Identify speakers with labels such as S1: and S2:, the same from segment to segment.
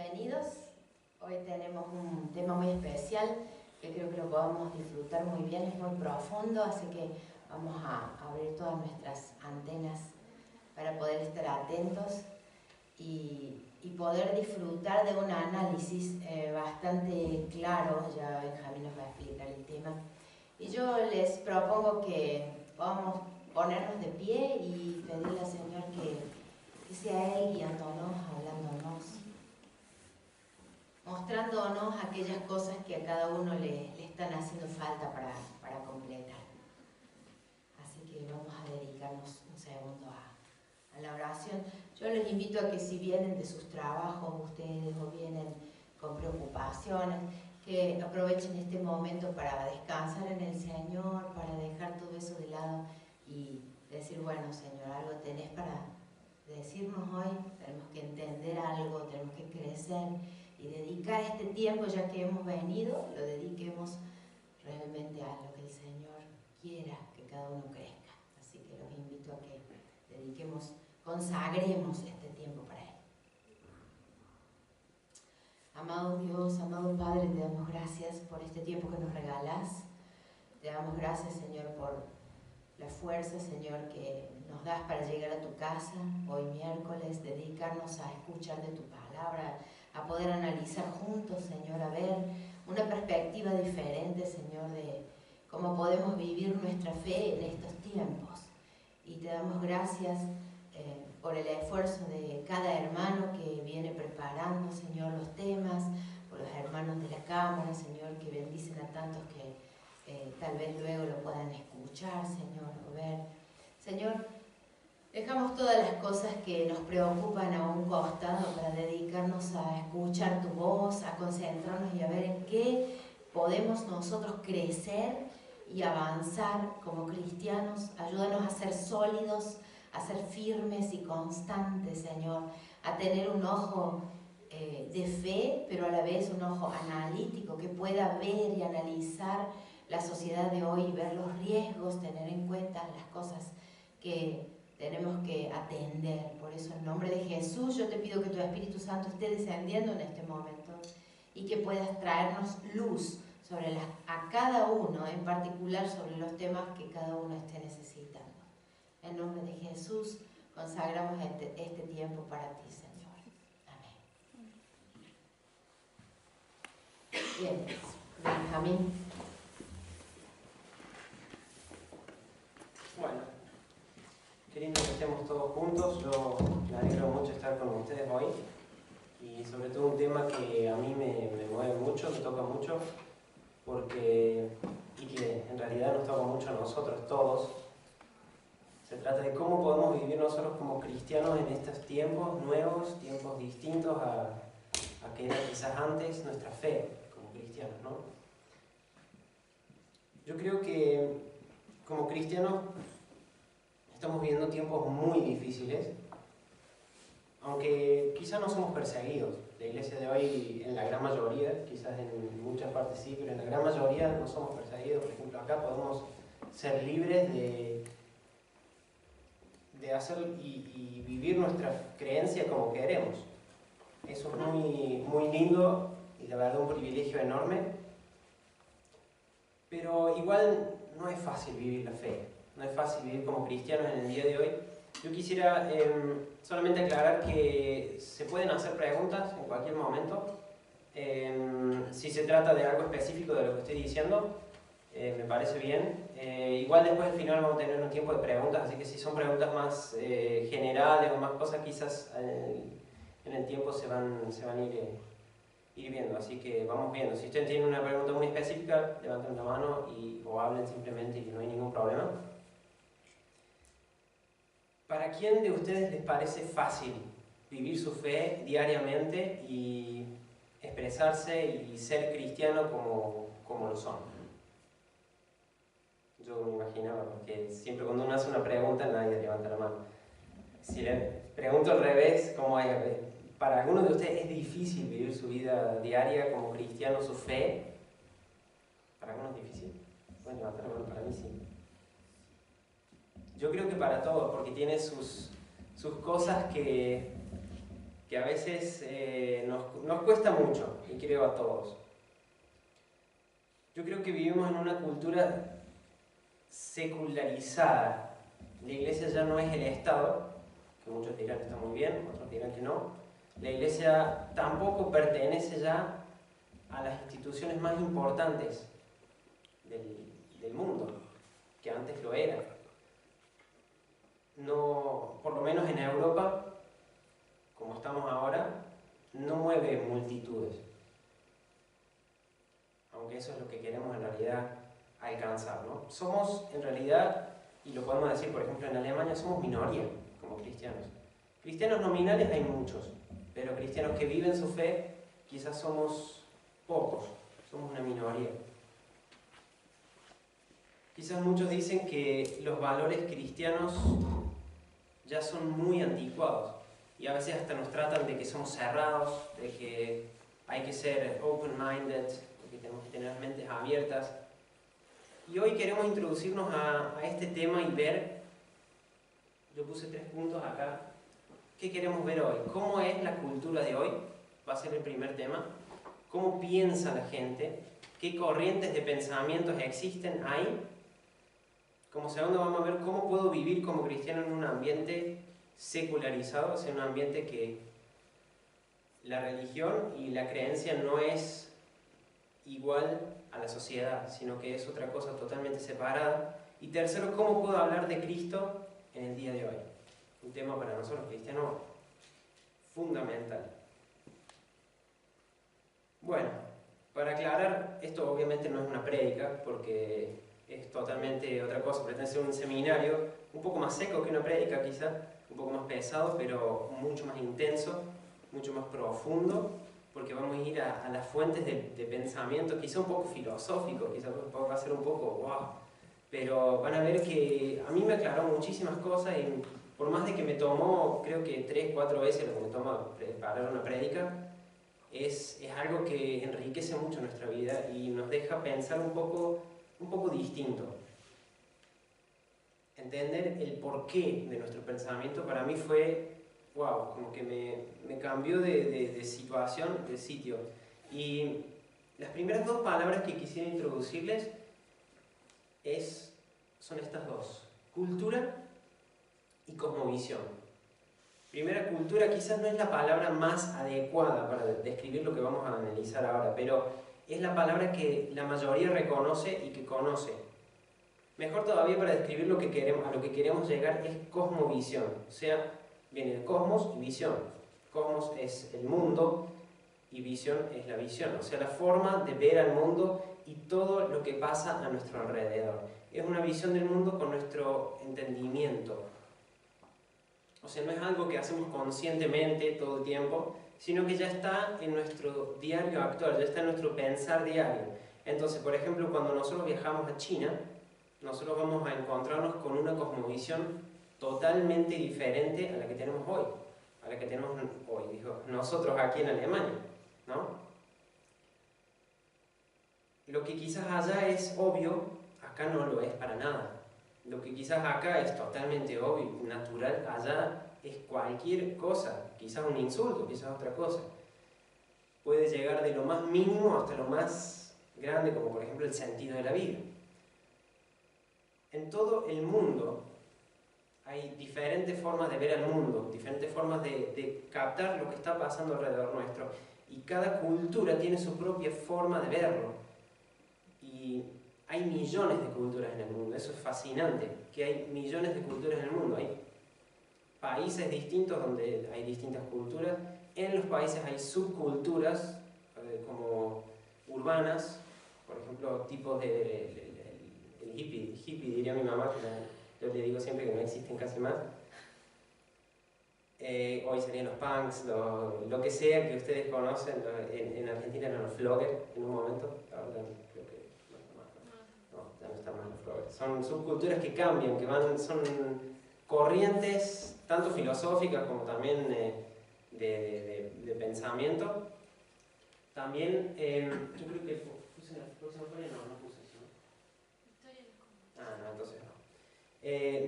S1: bienvenidos. Hoy tenemos un tema muy especial que creo que lo podamos disfrutar muy bien, es muy profundo, así que vamos a abrir todas nuestras antenas para poder estar atentos y poder disfrutar de un análisis bastante claro. Ya Benjamín nos va a explicar el tema. Y yo les propongo que podamos ponernos de pie y pedirle al Señor que sea Él guiándonos, hablándonos, mostrándonos aquellas cosas que a cada uno le están haciendo falta para completar. Así que vamos a dedicarnos un segundo a la oración. Yo les invito a que si vienen de sus trabajos ustedes o vienen con preocupaciones, que aprovechen este momento para descansar en el Señor, para dejar todo eso de lado y decir, bueno Señor, algo tenés para decirnos hoy, tenemos que entender algo, tenemos que crecer y dedicar este tiempo, ya que hemos venido, lo dediquemos realmente a lo que el Señor quiera que cada uno crezca. Así que los invito a que dediquemos, consagremos este tiempo para Él. Amado Dios, amado Padre, te damos gracias por este tiempo que nos regalas. Te damos gracias, Señor, por la fuerza, Señor, que nos das para llegar a tu casa hoy miércoles, dedicarnos a escuchar de tu palabra, a poder analizar juntos, Señor, a ver una perspectiva diferente, Señor, de cómo podemos vivir nuestra fe en estos tiempos. Y te damos gracias por el esfuerzo de cada hermano que viene preparando, Señor, los temas, por los hermanos de la cámara, Señor, que bendicen a tantos que tal vez luego lo puedan escuchar, Señor, o ver. Señor, dejamos todas las cosas que nos preocupan a un costado para dedicarnos a escuchar tu voz, a concentrarnos y a ver en qué podemos nosotros crecer y avanzar como cristianos. Ayúdanos a ser sólidos, a ser firmes y constantes, Señor, a tener un ojo de fe, pero a la vez un ojo analítico que pueda ver y analizar la sociedad de hoy, ver los riesgos, tener en cuenta las cosas que tenemos que atender. Por eso, en nombre de Jesús, yo te pido que tu Espíritu Santo esté descendiendo en este momento y que puedas traernos luz sobre a cada uno, en particular sobre los temas que cada uno esté necesitando. En nombre de Jesús, consagramos este tiempo para ti, Señor. Amén. Bien, Benjamín.
S2: Bueno, qué lindo que estemos todos juntos. Yo me alegro mucho estar con ustedes hoy y sobre todo un tema que a mí me mueve mucho, me toca mucho, y que en realidad nos toca mucho a nosotros todos. Se trata de cómo podemos vivir nosotros como cristianos en estos tiempos nuevos, tiempos distintos a que era quizás antes nuestra fe como cristianos, ¿no? Yo creo que como cristianos estamos viviendo tiempos muy difíciles, aunque quizás no somos perseguidos. La iglesia de hoy, en la gran mayoría, quizás en muchas partes sí, pero en la gran mayoría no somos perseguidos. Por ejemplo, acá podemos ser libres de hacer y vivir nuestra creencia como queremos. Eso es muy, muy lindo y la verdad un privilegio enorme, pero igual no es fácil vivir la fe. No es fácil vivir como cristianos en el día de hoy. Yo quisiera solamente aclarar que se pueden hacer preguntas en cualquier momento. Si se trata de algo específico de lo que estoy diciendo, me parece bien. Igual después al final vamos a tener un tiempo de preguntas, así que si son preguntas más generales o más cosas, quizás en el tiempo se van a ir viendo. Así que vamos viendo. Si ustedes tienen una pregunta muy específica, levanten la mano o hablen simplemente y no hay ningún problema. ¿Para quién de ustedes les parece fácil vivir su fe diariamente y expresarse y ser cristiano como lo son? Yo me imaginaba, porque siempre cuando uno hace una pregunta nadie levanta la mano. Si le pregunto al revés, ¿para algunos de ustedes es difícil vivir su vida diaria como cristiano, su fe? ¿Para algunos es difícil? Bueno, levantar la mano, para mí sí. Yo creo que para todos, porque tiene sus cosas que que a veces nos cuesta mucho, y creo a todos. Yo creo que vivimos en una cultura secularizada. La iglesia ya no es el Estado, que muchos dirán que está muy bien, otros dirán que no. La iglesia tampoco pertenece ya a las instituciones más importantes del mundo, que antes lo era. No, por lo menos en Europa, como estamos ahora, no mueve multitudes. Aunque eso es lo que queremos en realidad alcanzar, ¿no? Somos en realidad, y lo podemos decir por ejemplo en Alemania, somos minoría como cristianos. Cristianos nominales hay muchos, pero cristianos que viven su fe quizás somos pocos, somos una minoría. Quizás muchos dicen que los valores cristianos ya son muy anticuados y a veces hasta nos tratan de que somos cerrados, de que hay que ser open-minded, de que tenemos que tener mentes abiertas. Y hoy queremos introducirnos a este tema y ver, yo puse 3 puntos acá, ¿qué queremos ver hoy? ¿Cómo es la cultura de hoy? Va a ser el primer tema. ¿Cómo piensa la gente? ¿Qué corrientes de pensamientos existen ahí? Como segundo vamos a ver cómo puedo vivir como cristiano en un ambiente secularizado, o sea, un ambiente que la religión y la creencia no es igual a la sociedad, sino que es otra cosa totalmente separada. Y tercero, cómo puedo hablar de Cristo en el día de hoy. Un tema para nosotros cristianos fundamental. Bueno, para aclarar, esto obviamente no es una prédica, porque es totalmente otra cosa, pretende ser un seminario un poco más seco que una prédica quizá, un poco más pesado, pero mucho más intenso, mucho más profundo, porque vamos a ir a las fuentes de pensamiento, quizá un poco filosófico, quizá va a ser un poco wow, pero van a ver que a mí me aclaró muchísimas cosas y por más de que me tomó, creo que 3, 4 veces lo que me toma preparar una prédica, es algo que enriquece mucho nuestra vida y nos deja pensar un poco distinto. Entender el porqué de nuestro pensamiento para mí fue, wow, como que me cambió de situación, de sitio. Y las primeras 2 palabras que quisiera introducirles son estas 2, cultura y cosmovisión. Primera, cultura quizás no es la palabra más adecuada para describir lo que vamos a analizar ahora, pero es la palabra que la mayoría reconoce y que conoce. Mejor todavía para describir a lo que queremos llegar es cosmovisión, o sea, viene de cosmos y visión. Cosmos es el mundo y visión es la visión, o sea, la forma de ver al mundo y todo lo que pasa a nuestro alrededor. Es una visión del mundo con nuestro entendimiento. O sea, no es algo que hacemos conscientemente todo el tiempo, sino que ya está en nuestro diario actual, ya está en nuestro pensar diario. Entonces, por ejemplo, cuando nosotros viajamos a China, nosotros vamos a encontrarnos con una cosmovisión totalmente diferente a la que tenemos hoy, a la que tenemos hoy, digo, nosotros aquí en Alemania, ¿no? Lo que quizás allá es obvio, acá no lo es para nada. Lo que quizás acá es totalmente obvio, natural, allá es cualquier cosa, quizás un insulto, quizás otra cosa. Puede llegar de lo más mínimo hasta lo más grande, como por ejemplo el sentido de la vida. En todo el mundo hay diferentes formas de ver al mundo, diferentes formas de captar lo que está pasando alrededor nuestro. Y cada cultura tiene su propia forma de verlo. Y hay millones de culturas en el mundo, eso es fascinante, que hay millones de culturas en el mundo. Hay países distintos donde hay distintas culturas. En los países hay subculturas, como urbanas, por ejemplo, tipos el hippie diría mi mamá, que yo le digo siempre que no existen casi más. Hoy serían los punks, lo que sea que ustedes conocen, en Argentina eran los floggers en un momento, ahora creo que no, ya no están más los floggers. Son subculturas que cambian, son corrientes tanto filosóficas como también de pensamiento. También, yo creo que puse en la próxima folia, no puse eso. Ah, no, entonces no.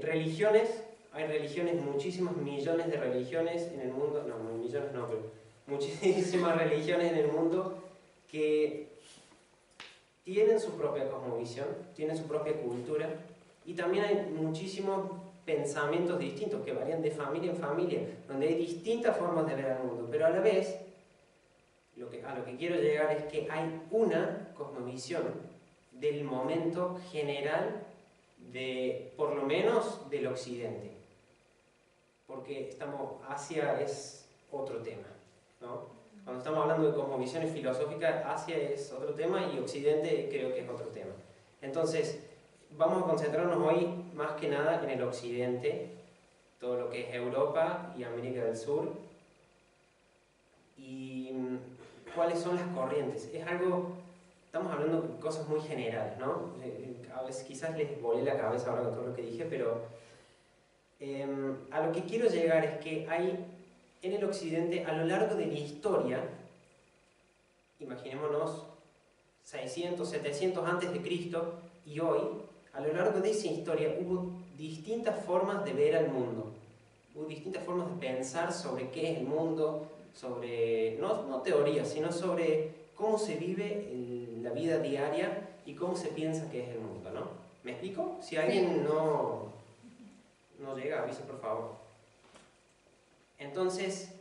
S2: Religiones hay religiones, muchísimos millones de religiones en el mundo, no, millones no, pero muchísimas religiones en el mundo que tienen su propia cosmovisión, tienen su propia cultura, y también hay muchísimos pensamientos distintos que varían de familia en familia, donde hay distintas formas de ver al mundo, pero a la vez, a lo que quiero llegar es que hay una cosmovisión del momento general por lo menos del occidente, porque Asia es otro tema, ¿no? Cuando estamos hablando de cosmovisiones filosóficas, Asia es otro tema y Occidente creo que es otro tema. Entonces, vamos a concentrarnos hoy más que nada en el Occidente, todo lo que es Europa y América del Sur, y cuáles son las corrientes. Estamos hablando de cosas muy generales, ¿no? A veces quizás les volé la cabeza ahora con todo lo que dije, pero a lo que quiero llegar es que hay en el Occidente, a lo largo de la historia, imaginémonos 600, 700 antes de Cristo y hoy, a lo largo de esa historia hubo distintas formas de ver al mundo, hubo distintas formas de pensar sobre qué es el mundo, sobre, no teorías, sino sobre cómo se vive la vida diaria y cómo se piensa que es el mundo, ¿no? ¿Me explico? Si alguien no llega, avise por favor. Entonces,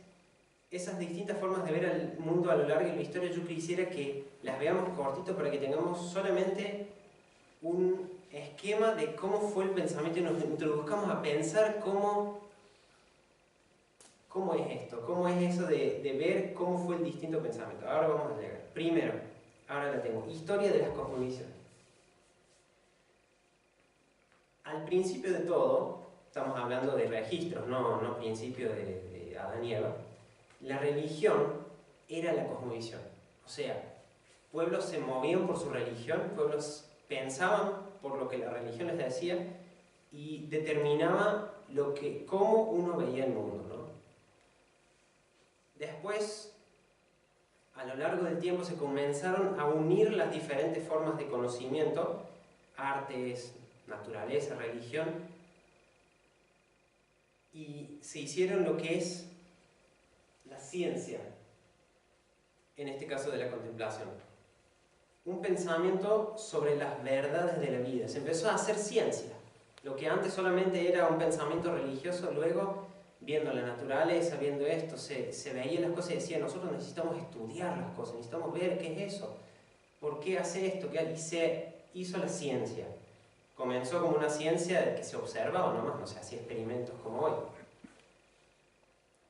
S2: esas distintas formas de ver al mundo a lo largo de la historia, yo quisiera que las veamos cortito para que tengamos solamente un esquema de cómo fue el pensamiento y nos introduzcamos a pensar cómo es esto, cómo es eso de ver cómo fue el distinto pensamiento. Ahora vamos a llegar. Primero, ahora la tengo, historia de las cosmovisiones. Al principio de todo, estamos hablando de registros, no principio de Adán y Eva. La religión era la cosmovisión. O sea, pueblos se movían por su religión, pueblos pensaban por lo que la religión les decía y determinaba cómo uno veía el mundo, ¿no? Después, a lo largo del tiempo, se comenzaron a unir las diferentes formas de conocimiento, artes, naturaleza, religión, y se hicieron lo que es la ciencia, en este caso de la contemplación. Un pensamiento sobre las verdades de la vida. Se empezó a hacer ciencia. Lo que antes solamente era un pensamiento religioso, luego, viendo la naturaleza, viendo esto, se veían las cosas y decía, nosotros necesitamos estudiar las cosas, necesitamos ver qué es eso, por qué hace esto, y se hizo la ciencia. Comenzó como una ciencia que se observaba nomás, no se hacía experimentos como hoy.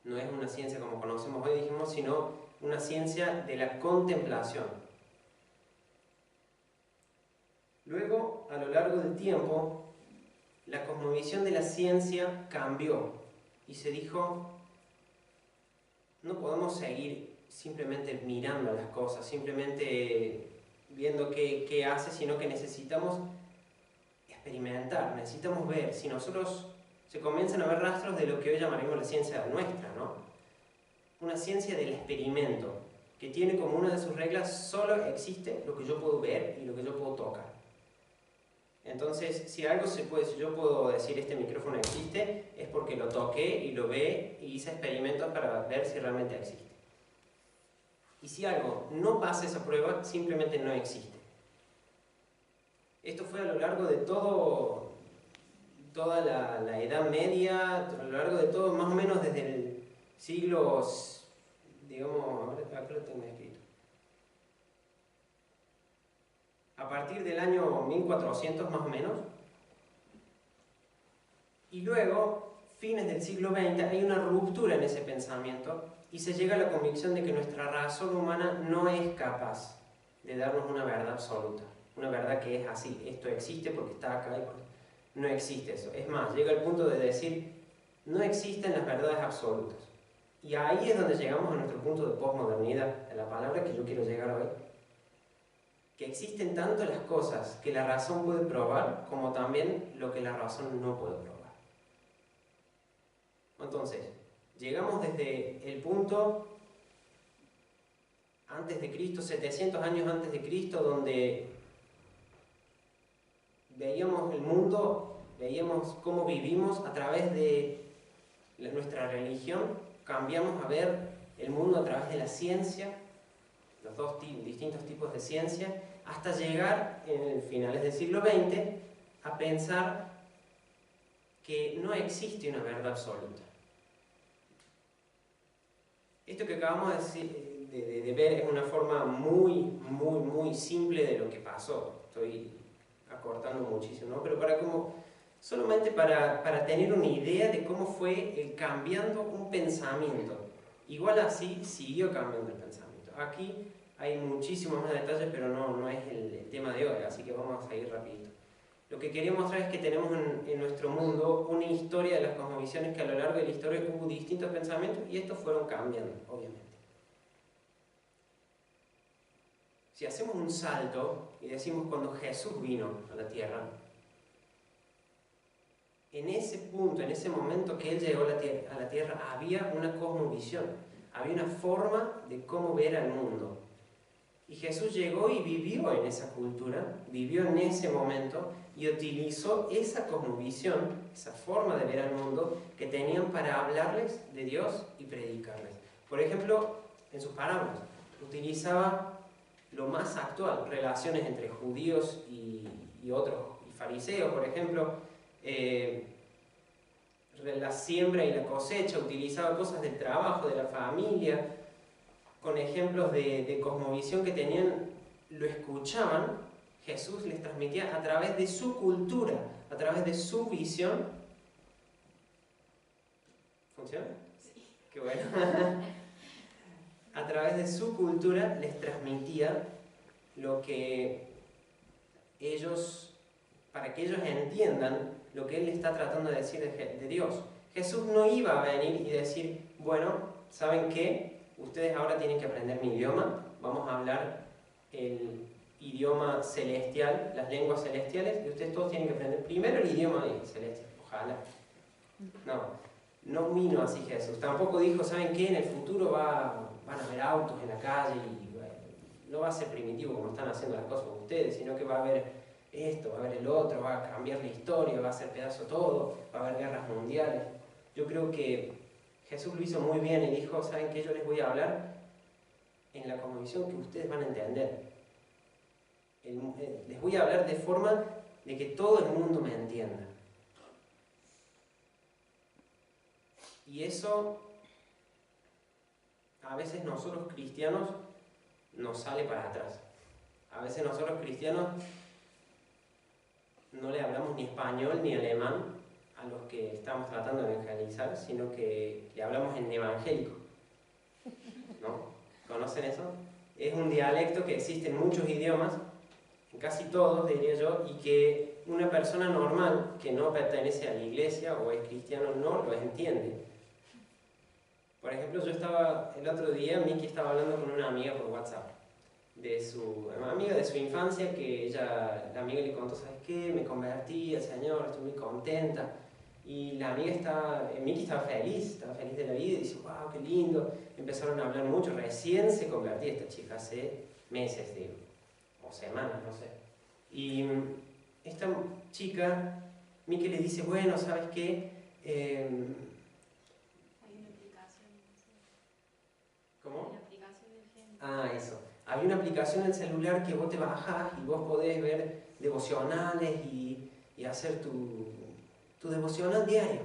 S2: No es una ciencia como conocemos hoy, dijimos, sino una ciencia de la contemplación. Luego, a lo largo del tiempo, la cosmovisión de la ciencia cambió y se dijo, no podemos seguir simplemente mirando las cosas, simplemente viendo qué hace, sino que necesitamos experimentar, necesitamos ver. Si nosotros se comienzan a ver rastros de lo que hoy llamaremos la ciencia nuestra, ¿no? Una ciencia del experimento, que tiene como una de sus reglas, solo existe lo que yo puedo ver y lo que yo puedo tocar. Entonces, si yo puedo decir este micrófono existe, es porque lo toqué y lo ve y hice experimentos para ver si realmente existe. Y si algo no pasa esa prueba, simplemente no existe. Esto fue a lo largo de toda la Edad Media, a lo largo de todo, más o menos desde el siglo, digamos, acá lo tengo escrito. A partir del año 1400 más o menos, y luego, fines del siglo XX, hay una ruptura en ese pensamiento y se llega a la convicción de que nuestra razón humana no es capaz de darnos una verdad absoluta, una verdad que es así, esto existe porque está acá y no existe eso. Es más, llega el punto de decir, no existen las verdades absolutas. Y ahí es donde llegamos a nuestro punto de posmodernidad, a la palabra que yo quiero llegar hoy. Que existen tanto las cosas que la razón puede probar, como también lo que la razón no puede probar. Entonces, llegamos desde el punto antes de Cristo, 700 años antes de Cristo, donde veíamos el mundo veíamos cómo vivimos a través de nuestra religión, cambiamos a ver el mundo a través de la ciencia, los dos distintos tipos de ciencia, hasta llegar en finales del siglo XX a pensar que no existe una verdad absoluta. Esto que acabamos de ver es una forma muy simple de lo que pasó. Estoy acortando muchísimo, ¿no? Pero solamente para tener una idea de cómo fue cambiando un pensamiento. Igual así siguió cambiando el pensamiento. Aquí hay muchísimos más detalles, pero no es el tema de hoy, así que vamos a seguir rapidito. Lo que quería mostrar es que tenemos en nuestro mundo una historia de las cosmovisiones que a lo largo de la historia hubo distintos pensamientos y estos fueron cambiando, obviamente. Si hacemos un salto y decimos cuando Jesús vino a la tierra, en ese punto, en ese momento que Él llegó a la tierra, había una cosmovisión, había una forma de cómo ver al mundo. Y Jesús llegó y vivió en esa cultura, vivió en ese momento y utilizó esa cosmovisión, esa forma de ver al mundo que tenían para hablarles de Dios y predicarles. Por ejemplo, en sus parábolas, utilizaba lo más actual, relaciones entre judíos y otros, y fariseos, por ejemplo, la siembra y la cosecha, utilizaba cosas del trabajo, de la familia, con ejemplos de cosmovisión que tenían, lo escuchaban, Jesús les transmitía a través de su cultura, a través de su visión. ¿Funciona? Sí. Qué bueno. A través de su cultura les transmitía lo que ellos, para que ellos entiendan lo que Él está tratando de decir de Dios. Jesús no iba a venir y decir, bueno, ¿saben qué? Ustedes ahora tienen que aprender mi idioma, vamos a hablar el idioma celestial, las lenguas celestiales, y ustedes todos tienen que aprender primero el idioma celestial, ojalá. No vino así Jesús. Tampoco dijo, ¿saben qué? En el futuro van a haber autos en la calle y bueno, no va a ser primitivo como están haciendo las cosas con ustedes, sino que va a haber esto, va a haber el otro, va a cambiar la historia, va a hacer pedazo todo, va a haber guerras mundiales. Yo creo que Jesús lo hizo muy bien y dijo, ¿saben qué? Yo les voy a hablar en la cosmovisión que ustedes van a entender. Les voy a hablar de forma de que todo el mundo me entienda. Y eso, a veces nosotros cristianos nos sale para atrás. A veces nosotros cristianos no le hablamos ni español ni alemán a los que estamos tratando de evangelizar, sino que le hablamos en evangélico. ¿No? ¿Conocen eso? Es un dialecto que existe en muchos idiomas, en casi todos diría yo, y que una persona normal que no pertenece a la iglesia o es cristiano no lo entiende. Por ejemplo, yo estaba el otro día, Miki estaba hablando con una amiga por WhatsApp, de su amiga de su infancia, que la amiga le contó, ¿sabes qué? Me convertí al Señor, estoy muy contenta. Y la amiga Miki estaba feliz de la vida, y dice, wow, qué lindo. Empezaron a hablar mucho, recién se convertía esta chica, hace meses, digo, o semanas, no sé. Y esta chica, Miki le dice, bueno, ¿sabes qué? Hay una aplicación. ¿Cómo? Una aplicación del género. Ah, eso. Había una aplicación en el celular que vos te bajás y vos podés ver devocionales y hacer tu devocional diario.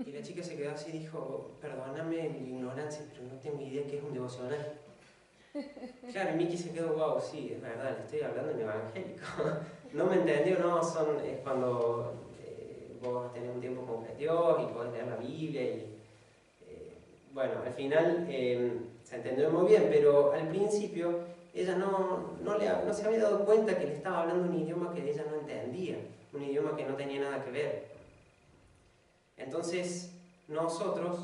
S2: Y la chica se quedó así y dijo, perdóname mi ignorancia, pero no tengo idea qué es un devocional. Claro, y Miki se quedó, wow, sí, es verdad, le estoy hablando en evangélico. No me entendió, no, es cuando vos tenés un tiempo con Dios y podés leer la Biblia y bueno, al final se entendió muy bien, pero al principio ella no se había dado cuenta que le estaba hablando un idioma que ella no entendía, un idioma que no tenía nada que ver. Entonces, nosotros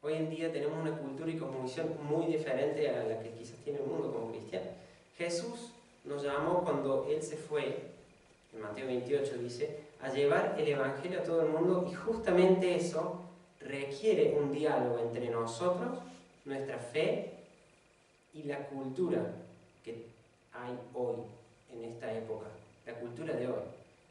S2: hoy en día tenemos una cultura y cosmovisión muy diferente a la que quizás tiene el mundo como cristiano. Jesús nos llamó cuando Él se fue, en Mateo 28 dice, a llevar el Evangelio a todo el mundo, y justamente eso requiere un diálogo entre nosotros, nuestra fe y la cultura que hay hoy en esta época. la cultura de hoy.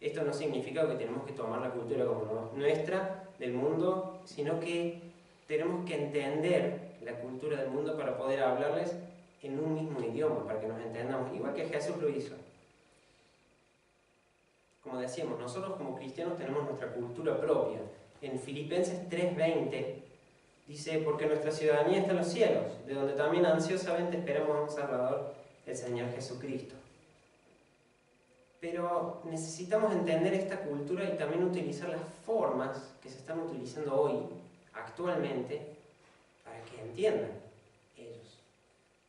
S2: Esto no significa que tenemos que tomar la cultura como nuestra, del mundo, sino que tenemos que entender la cultura del mundo para poder hablarles en un mismo idioma, para que nos entendamos, igual que Jesús lo hizo. Como decíamos, nosotros como cristianos tenemos nuestra cultura propia. En Filipenses 3:20 dice, porque nuestra ciudadanía está en los cielos, de donde también ansiosamente esperamos a un Salvador, el Señor Jesucristo. Pero necesitamos entender esta cultura y también utilizar las formas que se están utilizando hoy, actualmente, para que entiendan ellos.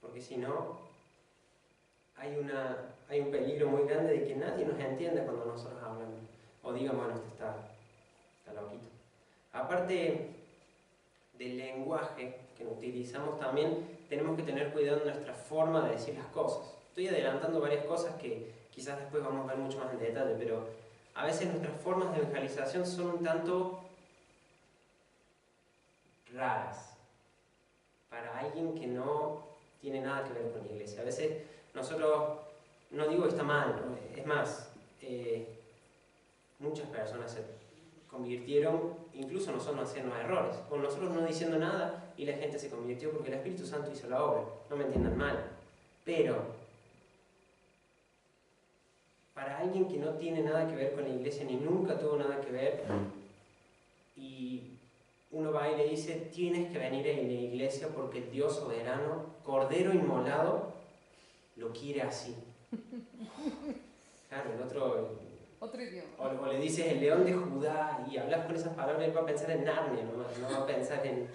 S2: Porque si no, hay un peligro muy grande de que nadie nos entienda cuando nosotros hablamos. O digan, bueno, este está loquito. Aparte del lenguaje que utilizamos también, tenemos que tener cuidado en nuestra forma de decir las cosas. Estoy adelantando varias cosas que quizás después vamos a ver mucho más en detalle, pero a veces nuestras formas de evangelización son un tanto raras para alguien que no tiene nada que ver con la iglesia. A veces nosotros, no digo que está mal, es más, muchas personas se convirtieron, incluso nosotros haciendo errores, o nosotros no diciendo nada y la gente se convirtió porque el Espíritu Santo hizo la obra, no me entiendan mal, pero para alguien que no tiene nada que ver con la iglesia ni nunca tuvo nada que ver y uno va y le dice tienes que venir a la iglesia porque el Dios soberano, Cordero inmolado, lo quiere así. Claro, el otro idioma. O le dices el león de Judá y hablas con esas palabras, él va a pensar en Narnia nomás, no va a pensar en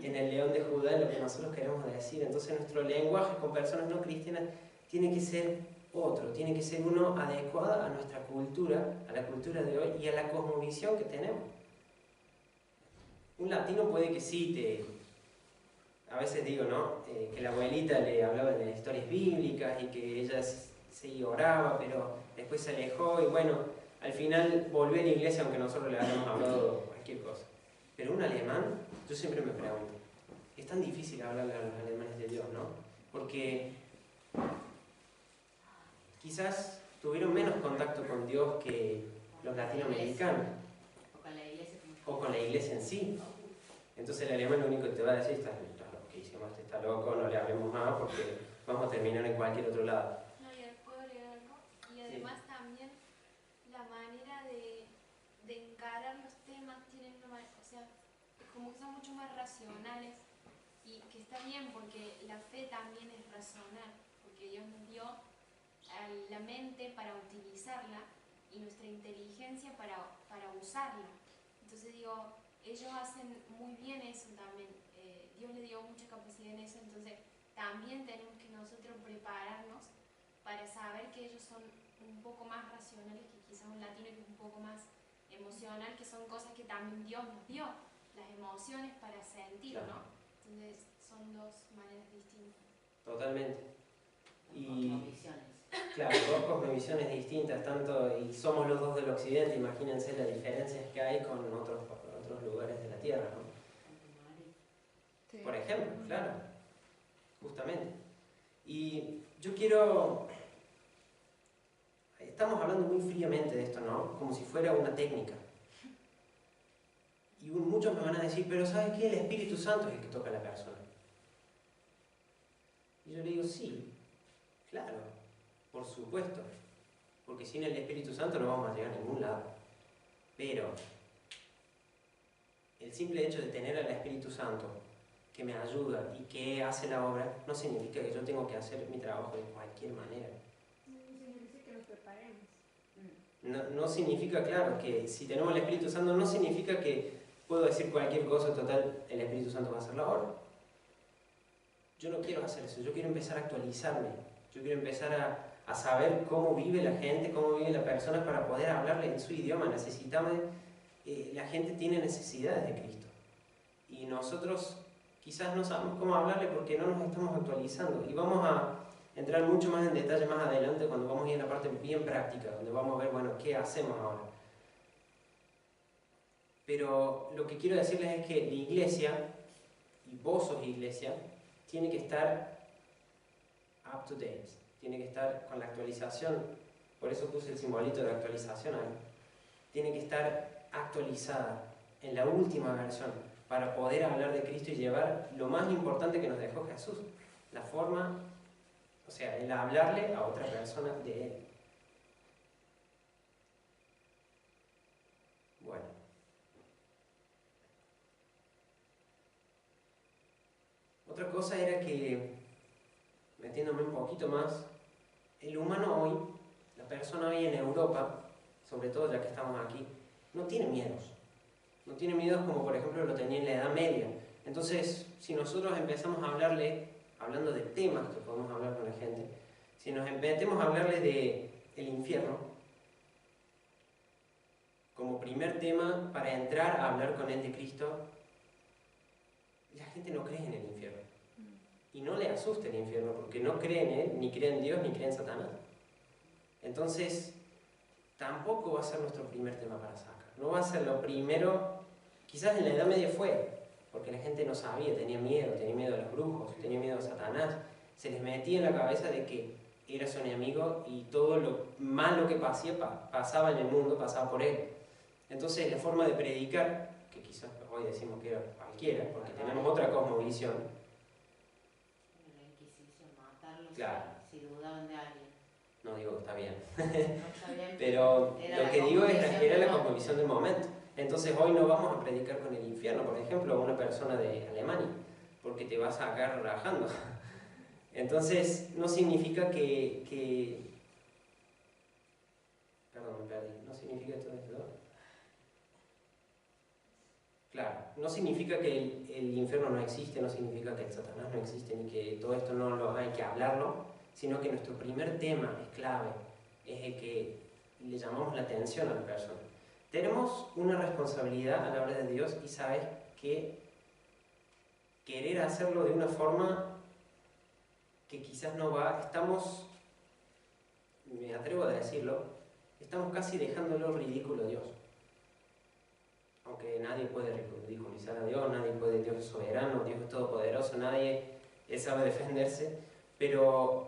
S2: el león de Judá, en lo que nosotros queremos decir. Entonces nuestro lenguaje con personas no cristianas tiene que ser otro, tiene que ser uno adecuado a nuestra cultura, a la cultura de hoy y a la cosmovisión que tenemos. Un latino puede que sí, a veces digo, ¿no? Que la abuelita le hablaba de historias bíblicas y que ella se oraba, pero después se alejó y bueno, al final volvió a la iglesia aunque nosotros le habíamos hablado cualquier cosa. Pero un alemán, yo siempre me pregunto, es tan difícil hablarle a los alemanes de Dios, ¿no? Porque quizás tuvieron menos contacto con Dios que los latinoamericanos. O con la iglesia en sí. Entonces el alemán lo único que te va a decir, estás loquísimo, este está loco, no le hablemos más porque vamos a terminar en cualquier otro lado.
S3: No, y puedo agregar algo. Y además también la manera de encarar los temas tienen una manera, o sea, como que son mucho más racionales y que está bien porque la fe también es racional, porque Dios nos dio la mente para utilizarla y nuestra inteligencia para usarla. Entonces digo, ellos hacen muy bien eso también, Dios le dio mucha capacidad en eso, entonces también tenemos que nosotros prepararnos para saber que ellos son un poco más racionales que quizás un latino que es un poco más emocional, que son cosas que también Dios nos dio, las emociones para sentir,
S2: claro.
S3: ¿no? Entonces son dos maneras distintas.
S2: Totalmente. Y claro, dos cosmovisiones distintas, tanto, y somos los dos del occidente, imagínense las diferencias que hay con otros lugares de la tierra, ¿no? Sí. Por ejemplo, claro, justamente. Y yo estamos hablando muy fríamente de esto, ¿no? Como si fuera una técnica. Y muchos me van a decir, pero ¿sabes qué? El Espíritu Santo es el que toca a la persona. Y yo le digo, sí, claro, por supuesto, porque sin el Espíritu Santo no vamos a llegar a ningún lado. Pero el simple hecho de tener al Espíritu Santo que me ayuda y que hace la obra, no significa que yo tengo que hacer mi trabajo de cualquier manera.
S4: No significa que nos preparemos.
S2: No significa, claro, que si tenemos el Espíritu Santo, no significa que puedo decir cualquier cosa, total, el Espíritu Santo va a hacer la obra. Yo no quiero hacer eso, yo quiero empezar a actualizarme, yo quiero empezar a saber cómo vive la gente, cómo vive la persona para poder hablarle en su idioma. La gente tiene necesidades de Cristo. Y nosotros quizás no sabemos cómo hablarle porque no nos estamos actualizando. Y vamos a entrar mucho más en detalle más adelante cuando vamos a ir a la parte bien práctica, donde vamos a ver, bueno, ¿qué hacemos ahora? Pero lo que quiero decirles es que la iglesia, y vos sos iglesia, tiene que estar up to date, tiene que estar con la actualización por eso puse el simbolito de actualización ahí, tiene que estar actualizada en la última versión para poder hablar de Cristo y llevar lo más importante que nos dejó Jesús, la forma, o sea, el hablarle a otra persona de Él. Bueno. Otra cosa era que, metiéndome un poquito más, el humano hoy, la persona hoy en Europa, sobre todo ya que estamos aquí, no tiene miedos. No tiene miedos como por ejemplo lo tenía en la Edad Media. Entonces, si nosotros empezamos a hablarle, hablando de temas que podemos hablar con la gente, si nos metemos a hablarle de el infierno, como primer tema para entrar a hablar con él de Cristo, la gente no cree en el infierno. Y no le asusta el infierno, porque no cree en él, ni cree en Dios, ni cree en Satanás. Entonces, tampoco va a ser nuestro primer tema para sacar. No va a ser lo primero, quizás en la Edad Media fue, porque la gente no sabía, tenía miedo a los brujos, tenía miedo a Satanás. Se les metía en la cabeza de que era su enemigo y todo lo malo que pasaba en el mundo, pasaba por él. Entonces, la forma de predicar, que quizás hoy decimos que era cualquiera, porque tenemos otra cosmovisión.
S1: La Inquisición, matarlos
S2: Claro.
S1: si dudaban de alguien.
S2: No digo que está bien,
S1: No está bien,
S2: pero
S1: era
S2: lo que digo es
S1: cosmovisión
S2: era
S1: del
S2: la
S1: momento.
S2: cosmovisión del momento. Entonces hoy no vamos a predicar con el infierno, por ejemplo, a una persona de Alemania, porque te va a sacar rajando. Entonces no significa Perdón, me perdí. No significa todo esto. Claro, no significa que el infierno no existe, no significa que el Satanás no existe, ni que todo esto no lo hay que hablarlo, sino que nuestro primer tema es clave, es el que le llamamos la atención a la persona. Tenemos una responsabilidad a la hora de Dios y sabes que querer hacerlo de una forma que quizás no va, me atrevo a decirlo, estamos casi dejándolo ridículo a Dios. Aunque nadie puede ridiculizar a Dios, Dios es soberano, Dios es todopoderoso, nadie sabe defenderse, pero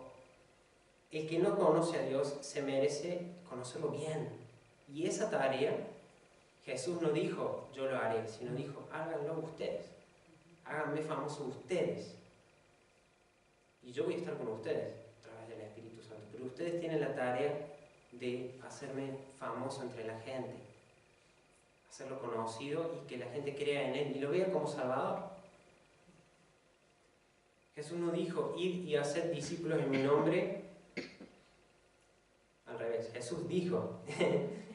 S2: el que no conoce a Dios se merece conocerlo bien. Y esa tarea, Jesús no dijo, yo lo haré, sino dijo, háganlo ustedes, háganme famoso ustedes. Y yo voy a estar con ustedes a través del Espíritu Santo, pero ustedes tienen la tarea de hacerme famoso entre la gente, hacerlo conocido y que la gente crea en Él y lo vea como Salvador. Jesús no dijo, id y haced discípulos en mi nombre. Al revés, Jesús dijo,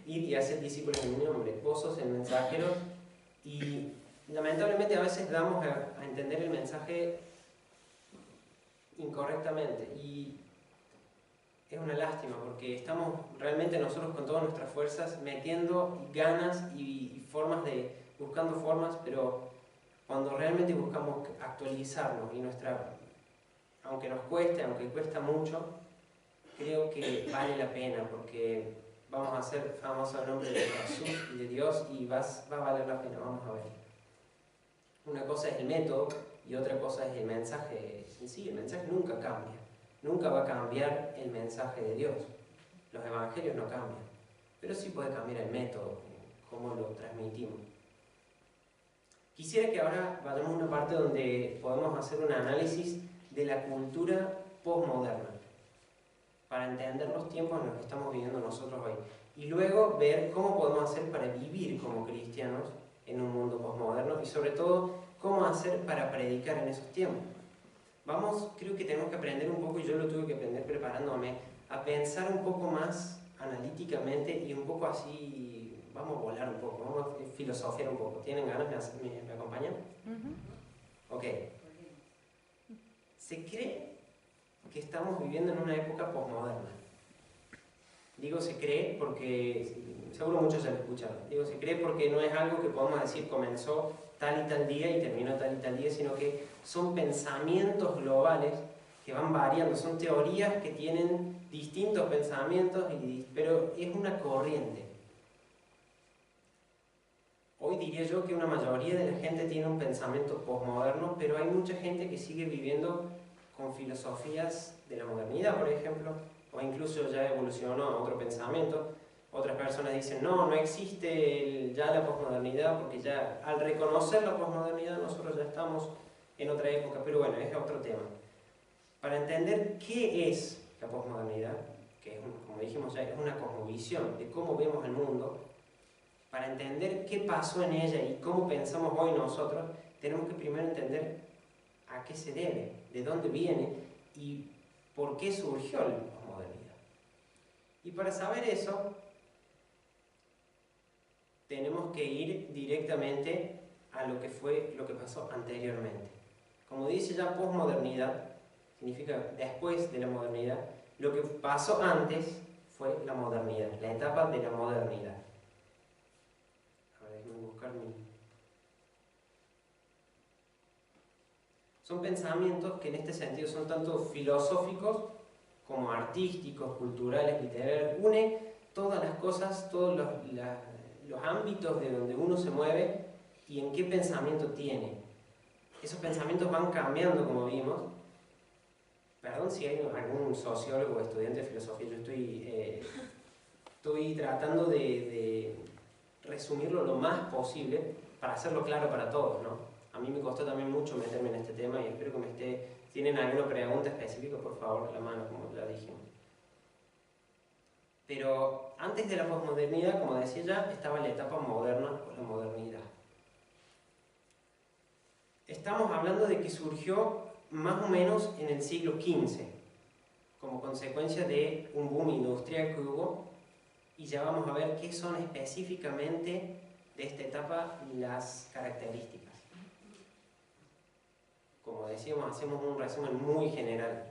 S2: id y haced discípulos en mi nombre. Vos sos el mensajero y lamentablemente a veces damos a entender el mensaje incorrectamente y es una lástima porque estamos realmente nosotros con todas nuestras fuerzas metiendo ganas y buscando formas, pero cuando realmente buscamos actualizarnos y aunque nos cueste, aunque cuesta mucho, creo que vale la pena porque vamos a hacer famoso el nombre de Jesús y de Dios y va a valer la pena, vamos a ver. Una cosa es el método y otra cosa es el mensaje en sí. El mensaje nunca cambia, nunca va a cambiar el mensaje de Dios. Los evangelios no cambian, pero sí puede cambiar el método, cómo lo transmitimos. Quisiera que ahora vayamos a una parte donde podemos hacer un análisis de la cultura postmoderna para entender los tiempos en los que estamos viviendo nosotros hoy y luego ver cómo podemos hacer para vivir como cristianos en un mundo postmoderno y sobre todo cómo hacer para predicar en esos tiempos. Creo que tenemos que aprender un poco, y yo lo tuve que aprender preparándome, a pensar un poco más analíticamente y un poco así, vamos a volar un poco, vamos a filosofiar un poco. ¿Tienen ganas? ¿Me acompañan? Ok. Se cree que estamos viviendo en una época posmoderna. Digo se cree porque, seguro muchos ya lo escucharon, digo se cree porque no es algo que podamos decir comenzó tal y tal día y terminó tal y tal día, sino que son pensamientos globales que van variando, son teorías que tienen distintos pensamientos, pero es una corriente. Hoy diría yo que una mayoría de la gente tiene un pensamiento posmoderno, pero hay mucha gente que sigue viviendo con filosofías de la modernidad, por ejemplo, o incluso ya evolucionó a otro pensamiento. Otras personas dicen, no existe ya la posmodernidad, porque ya al reconocer la posmodernidad nosotros ya estamos en otra época, pero bueno, es otro tema. Para entender qué es la posmodernidad, que es, como dijimos ya, es una cosmovisión de cómo vemos el mundo, para entender qué pasó en ella y cómo pensamos hoy nosotros, tenemos que primero entender a qué se debe, de dónde viene y por qué surgió la posmodernidad. Y para saber eso, tenemos que ir directamente a lo que pasó anteriormente. Como dice ya posmodernidad, significa después de la modernidad, lo que pasó antes fue la modernidad, la etapa de la modernidad. A ver, déjenme buscar Son pensamientos que en este sentido son tanto filosóficos como artísticos, culturales, literarios. Une todas las cosas, todos los ámbitos de donde uno se mueve y en qué pensamiento tiene. Esos pensamientos van cambiando, como vimos. Perdón si hay algún sociólogo o estudiante de filosofía, yo estoy tratando de resumirlo lo más posible para hacerlo claro para todos, ¿no? A mí me costó también mucho meterme en este tema y espero que ¿tienen alguna pregunta específica? Por favor, la mano, como ya dijimos. Pero antes de la posmodernidad, como decía ya, estaba la etapa moderna o la modernidad. Estamos hablando de que surgió más o menos en el siglo XV, como consecuencia de un boom industrial que hubo, y ya vamos a ver qué son específicamente de esta etapa las características. Como decíamos, hacemos un resumen muy general.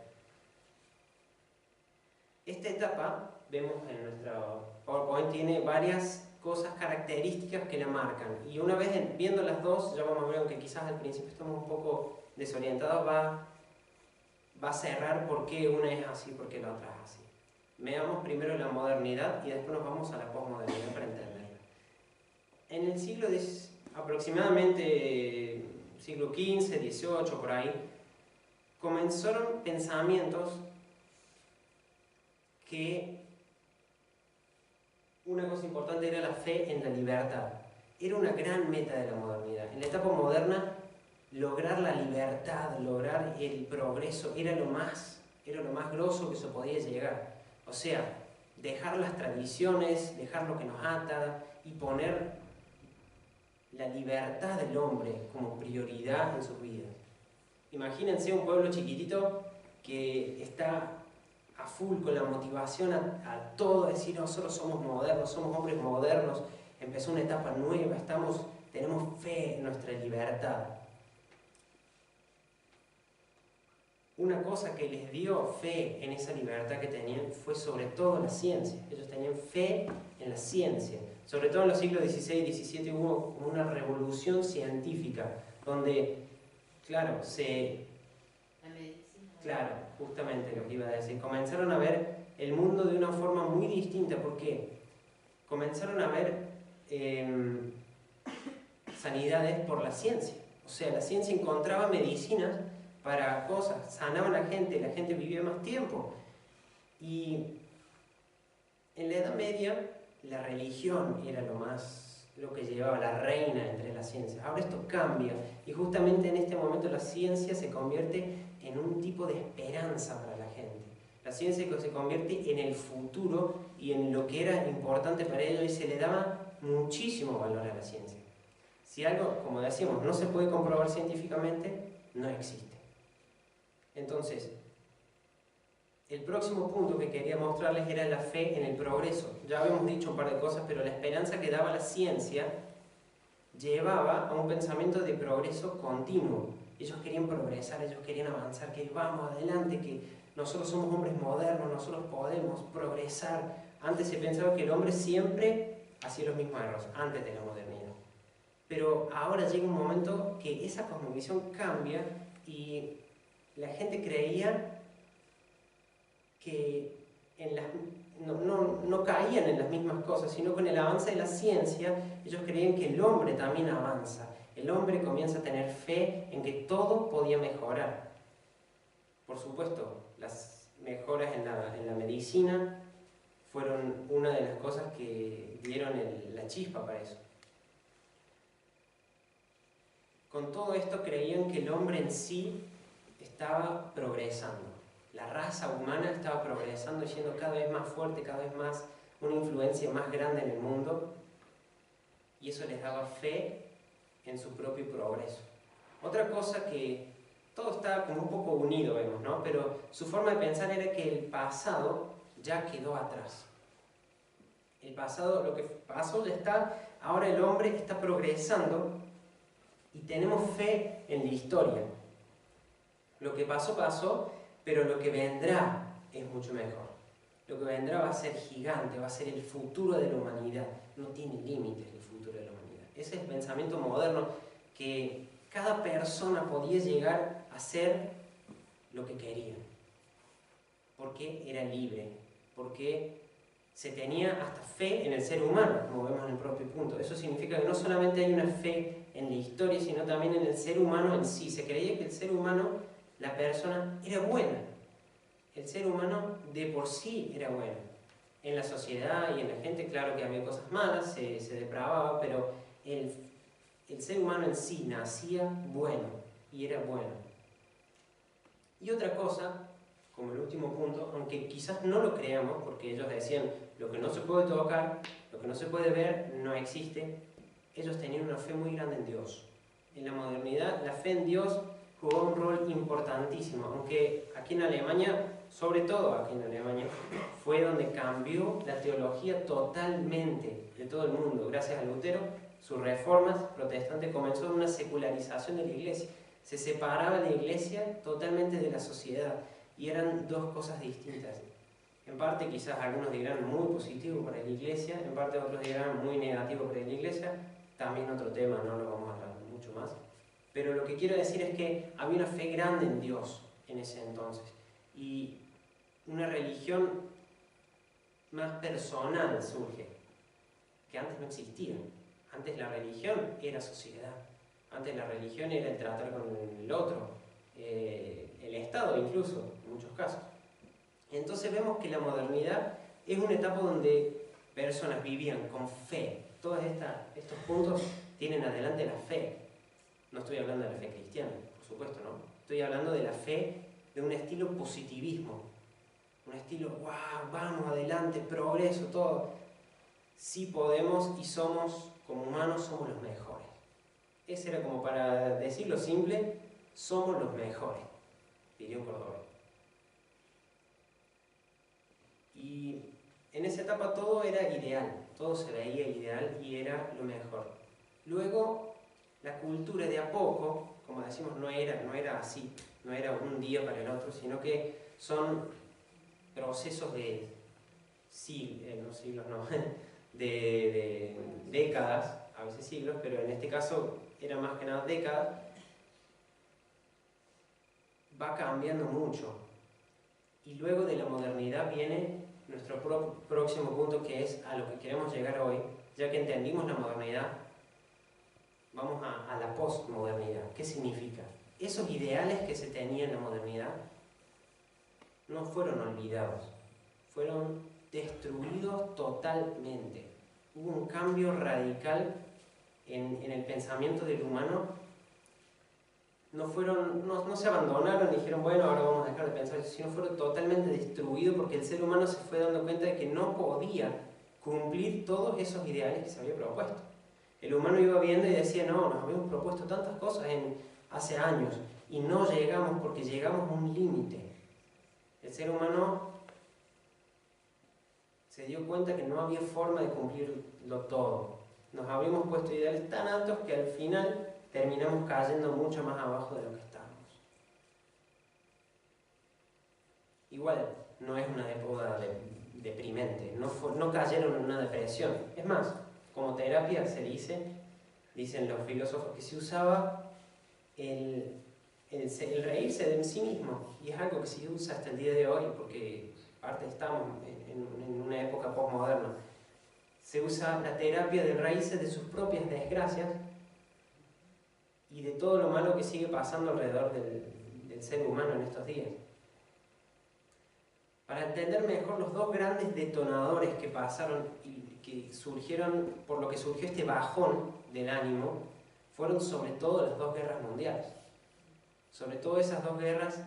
S2: Esta etapa, vemos en nuestro PowerPoint, tiene varias cosas características que la marcan. Y una vez viendo las dos, ya vamos a ver, aunque quizás al principio estamos un poco desorientados, va a cerrar por qué una es así y por qué la otra es así. Veamos primero la modernidad y después nos vamos a la posmodernidad para entenderla. En el siglo aproximadamente siglo XV, XVIII, por ahí, comenzaron pensamientos que una cosa importante era la fe en la libertad. Era una gran meta de la modernidad. En la etapa moderna, lograr la libertad, lograr el progreso, era lo más grosso que se podía llegar. O sea, dejar las tradiciones, dejar lo que nos ata y poner la libertad del hombre como prioridad en sus vidas. Imagínense un pueblo chiquitito que está a full con la motivación a todo, decir nosotros somos modernos, somos hombres modernos, empezó una etapa nueva, tenemos fe en nuestra libertad. Una cosa que les dio fe en esa libertad que tenían fue sobre todo la ciencia. Ellos tenían fe en la ciencia. Sobre todo en los siglos XVI y XVII hubo una revolución científica, donde, claro,
S1: La medicina.
S2: Claro, justamente lo que iba a decir. Comenzaron a ver el mundo de una forma muy distinta. ¿Por qué? Comenzaron a ver sanidades por la ciencia. O sea, la ciencia encontraba medicinas para cosas, sanaban a la gente vivía más tiempo. Y en la Edad Media, la religión era lo que llevaba la reina entre las ciencias. Ahora esto cambia y justamente en este momento la ciencia se convierte en un tipo de esperanza para la gente. La ciencia se convierte en el futuro y en lo que era importante para ellos y se le daba muchísimo valor a la ciencia. Si algo, como decíamos, no se puede comprobar científicamente, no existe. Entonces, el próximo punto que quería mostrarles era la fe en el progreso. Ya habíamos dicho un par de cosas, pero la esperanza que daba la ciencia llevaba a un pensamiento de progreso continuo. Ellos querían progresar, ellos querían avanzar, que vamos adelante, que nosotros somos hombres modernos, nosotros podemos progresar. Antes se pensaba que el hombre siempre hacía los mismos errores, antes de la modernidad. Pero ahora llega un momento que esa cosmovisión cambia y la gente creía que no caían en las mismas cosas, sino con el avance de la ciencia, ellos creían que el hombre también avanza. El hombre comienza a tener fe en que todo podía mejorar. Por supuesto, mejoras en la medicina fueron una de las cosas que dieron la chispa para eso. Con todo esto creían que el hombre en sí estaba progresando. La raza humana estaba progresando, siendo cada vez más fuerte, cada vez más una influencia más grande en el mundo, y eso les daba fe en su propio progreso. Otra cosa que todo está como un poco unido, vemos, ¿no? Pero su forma de pensar era que el pasado ya quedó atrás. El pasado, lo que pasó ya está, ahora el hombre está progresando y tenemos fe en la historia. Lo que pasó, pasó, pero lo que vendrá es mucho mejor. Lo que vendrá va a ser gigante, va a ser el futuro de la humanidad. No tiene límites el futuro de la humanidad. Ese es el pensamiento moderno, que cada persona podía llegar a ser lo que quería. Porque era libre, porque se tenía hasta fe en el ser humano, como vemos en el propio punto. Eso significa que no solamente hay una fe en la historia, sino también en el ser humano en sí. Se creía que el ser humano, la persona, era buena. El ser humano de por sí era bueno. En la sociedad y en la gente, claro que había cosas malas, se depravaba, pero el ser humano en sí nacía bueno y era bueno. Y otra cosa, como el último punto, aunque quizás no lo creamos, porque ellos decían, lo que no se puede tocar, lo que no se puede ver, no existe, ellos tenían una fe muy grande en Dios. En la modernidad, la fe en Dios jugó un rol importantísimo, aunque aquí en Alemania, sobre todo aquí en Alemania, fue donde cambió la teología totalmente de todo el mundo. Gracias a Lutero, sus reformas protestantes comenzó una secularización de la iglesia. Se separaba la iglesia totalmente de la sociedad y eran dos cosas distintas. En parte quizás algunos dirán muy positivo para la iglesia, en parte otros dirán muy negativo para la iglesia, también otro tema, no lo vamos a hablar mucho más. Pero lo que quiero decir es que había una fe grande en Dios en ese entonces y una religión más personal surge, que antes no existía. Antes la religión era sociedad, antes la religión era el tratar con el otro, el Estado incluso, en muchos casos. Entonces vemos que la modernidad es una etapa donde personas vivían con fe. Todos estos puntos tienen adelante la fe. No estoy hablando de la fe cristiana, por supuesto, ¿no? Estoy hablando de la fe de un estilo positivismo. Un estilo, wow, vamos adelante, progreso, todo. Sí podemos y somos, como humanos, somos los mejores. Ese era como para decirlo simple, somos los mejores, diría un cordobés. Y en esa etapa todo era ideal, todo se veía ideal y era lo mejor. Luego, la cultura de a poco, como decimos, no era así, no era un día para el otro, sino que son procesos de de décadas, a veces siglos, pero en este caso era más que nada décadas, va cambiando mucho. Y luego de la modernidad viene nuestro próximo punto, que es a lo que queremos llegar hoy. Ya que entendimos la modernidad, vamos a la postmodernidad. ¿Qué significa? Esos ideales que se tenían en la modernidad no fueron olvidados, fueron destruidos totalmente. Hubo un cambio radical en el pensamiento del humano. No se abandonaron y dijeron, bueno, ahora vamos a dejar de pensar eso, sino fueron totalmente destruidos porque el ser humano se fue dando cuenta de que no podía cumplir todos esos ideales que se había propuesto. El humano iba viendo y decía, no, nos habíamos propuesto tantas cosas hace años y no llegamos porque llegamos a un límite. El ser humano se dio cuenta que no había forma de cumplirlo todo. Nos habíamos puesto ideales tan altos que al final terminamos cayendo mucho más abajo de lo que estábamos. Igual, no es una época deprimente, no cayeron en una depresión. Es más, como terapia se dicen los filósofos, que se usaba el reírse de sí mismo, y es algo que se usa hasta el día de hoy, porque aparte estamos en una época postmoderna. Se usa la terapia de reírse de sus propias desgracias y de todo lo malo que sigue pasando alrededor del ser humano en estos días. Para entender mejor los dos grandes detonadores que pasaron y que surgieron, por lo que surgió este bajón del ánimo, fueron sobre todo las dos guerras mundiales. Sobre todo esas dos guerras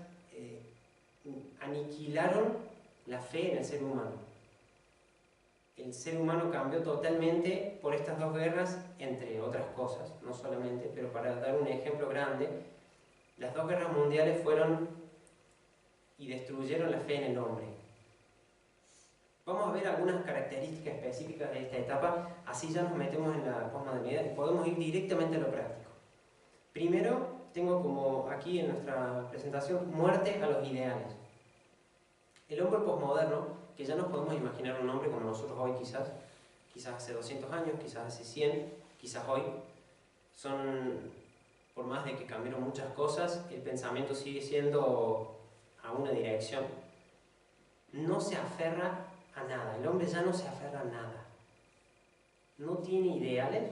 S2: aniquilaron la fe en el ser humano. El ser humano cambió totalmente por estas dos guerras, entre otras cosas, no solamente, pero para dar un ejemplo grande, las dos guerras mundiales fueron y destruyeron la fe en el hombre. Vamos a ver algunas características específicas de esta etapa, así ya nos metemos en la posmodernidad y podemos ir directamente a lo práctico. Primero, tengo como aquí en nuestra presentación, muerte a los ideales. El hombre posmoderno, que ya nos podemos imaginar un hombre como nosotros hoy quizás hace 200 años, quizás hace 100, quizás hoy, por más de que cambiaron muchas cosas, el pensamiento sigue siendo a una dirección. No se aferra a nada, el hombre ya no se aferra a nada. No tiene ideales,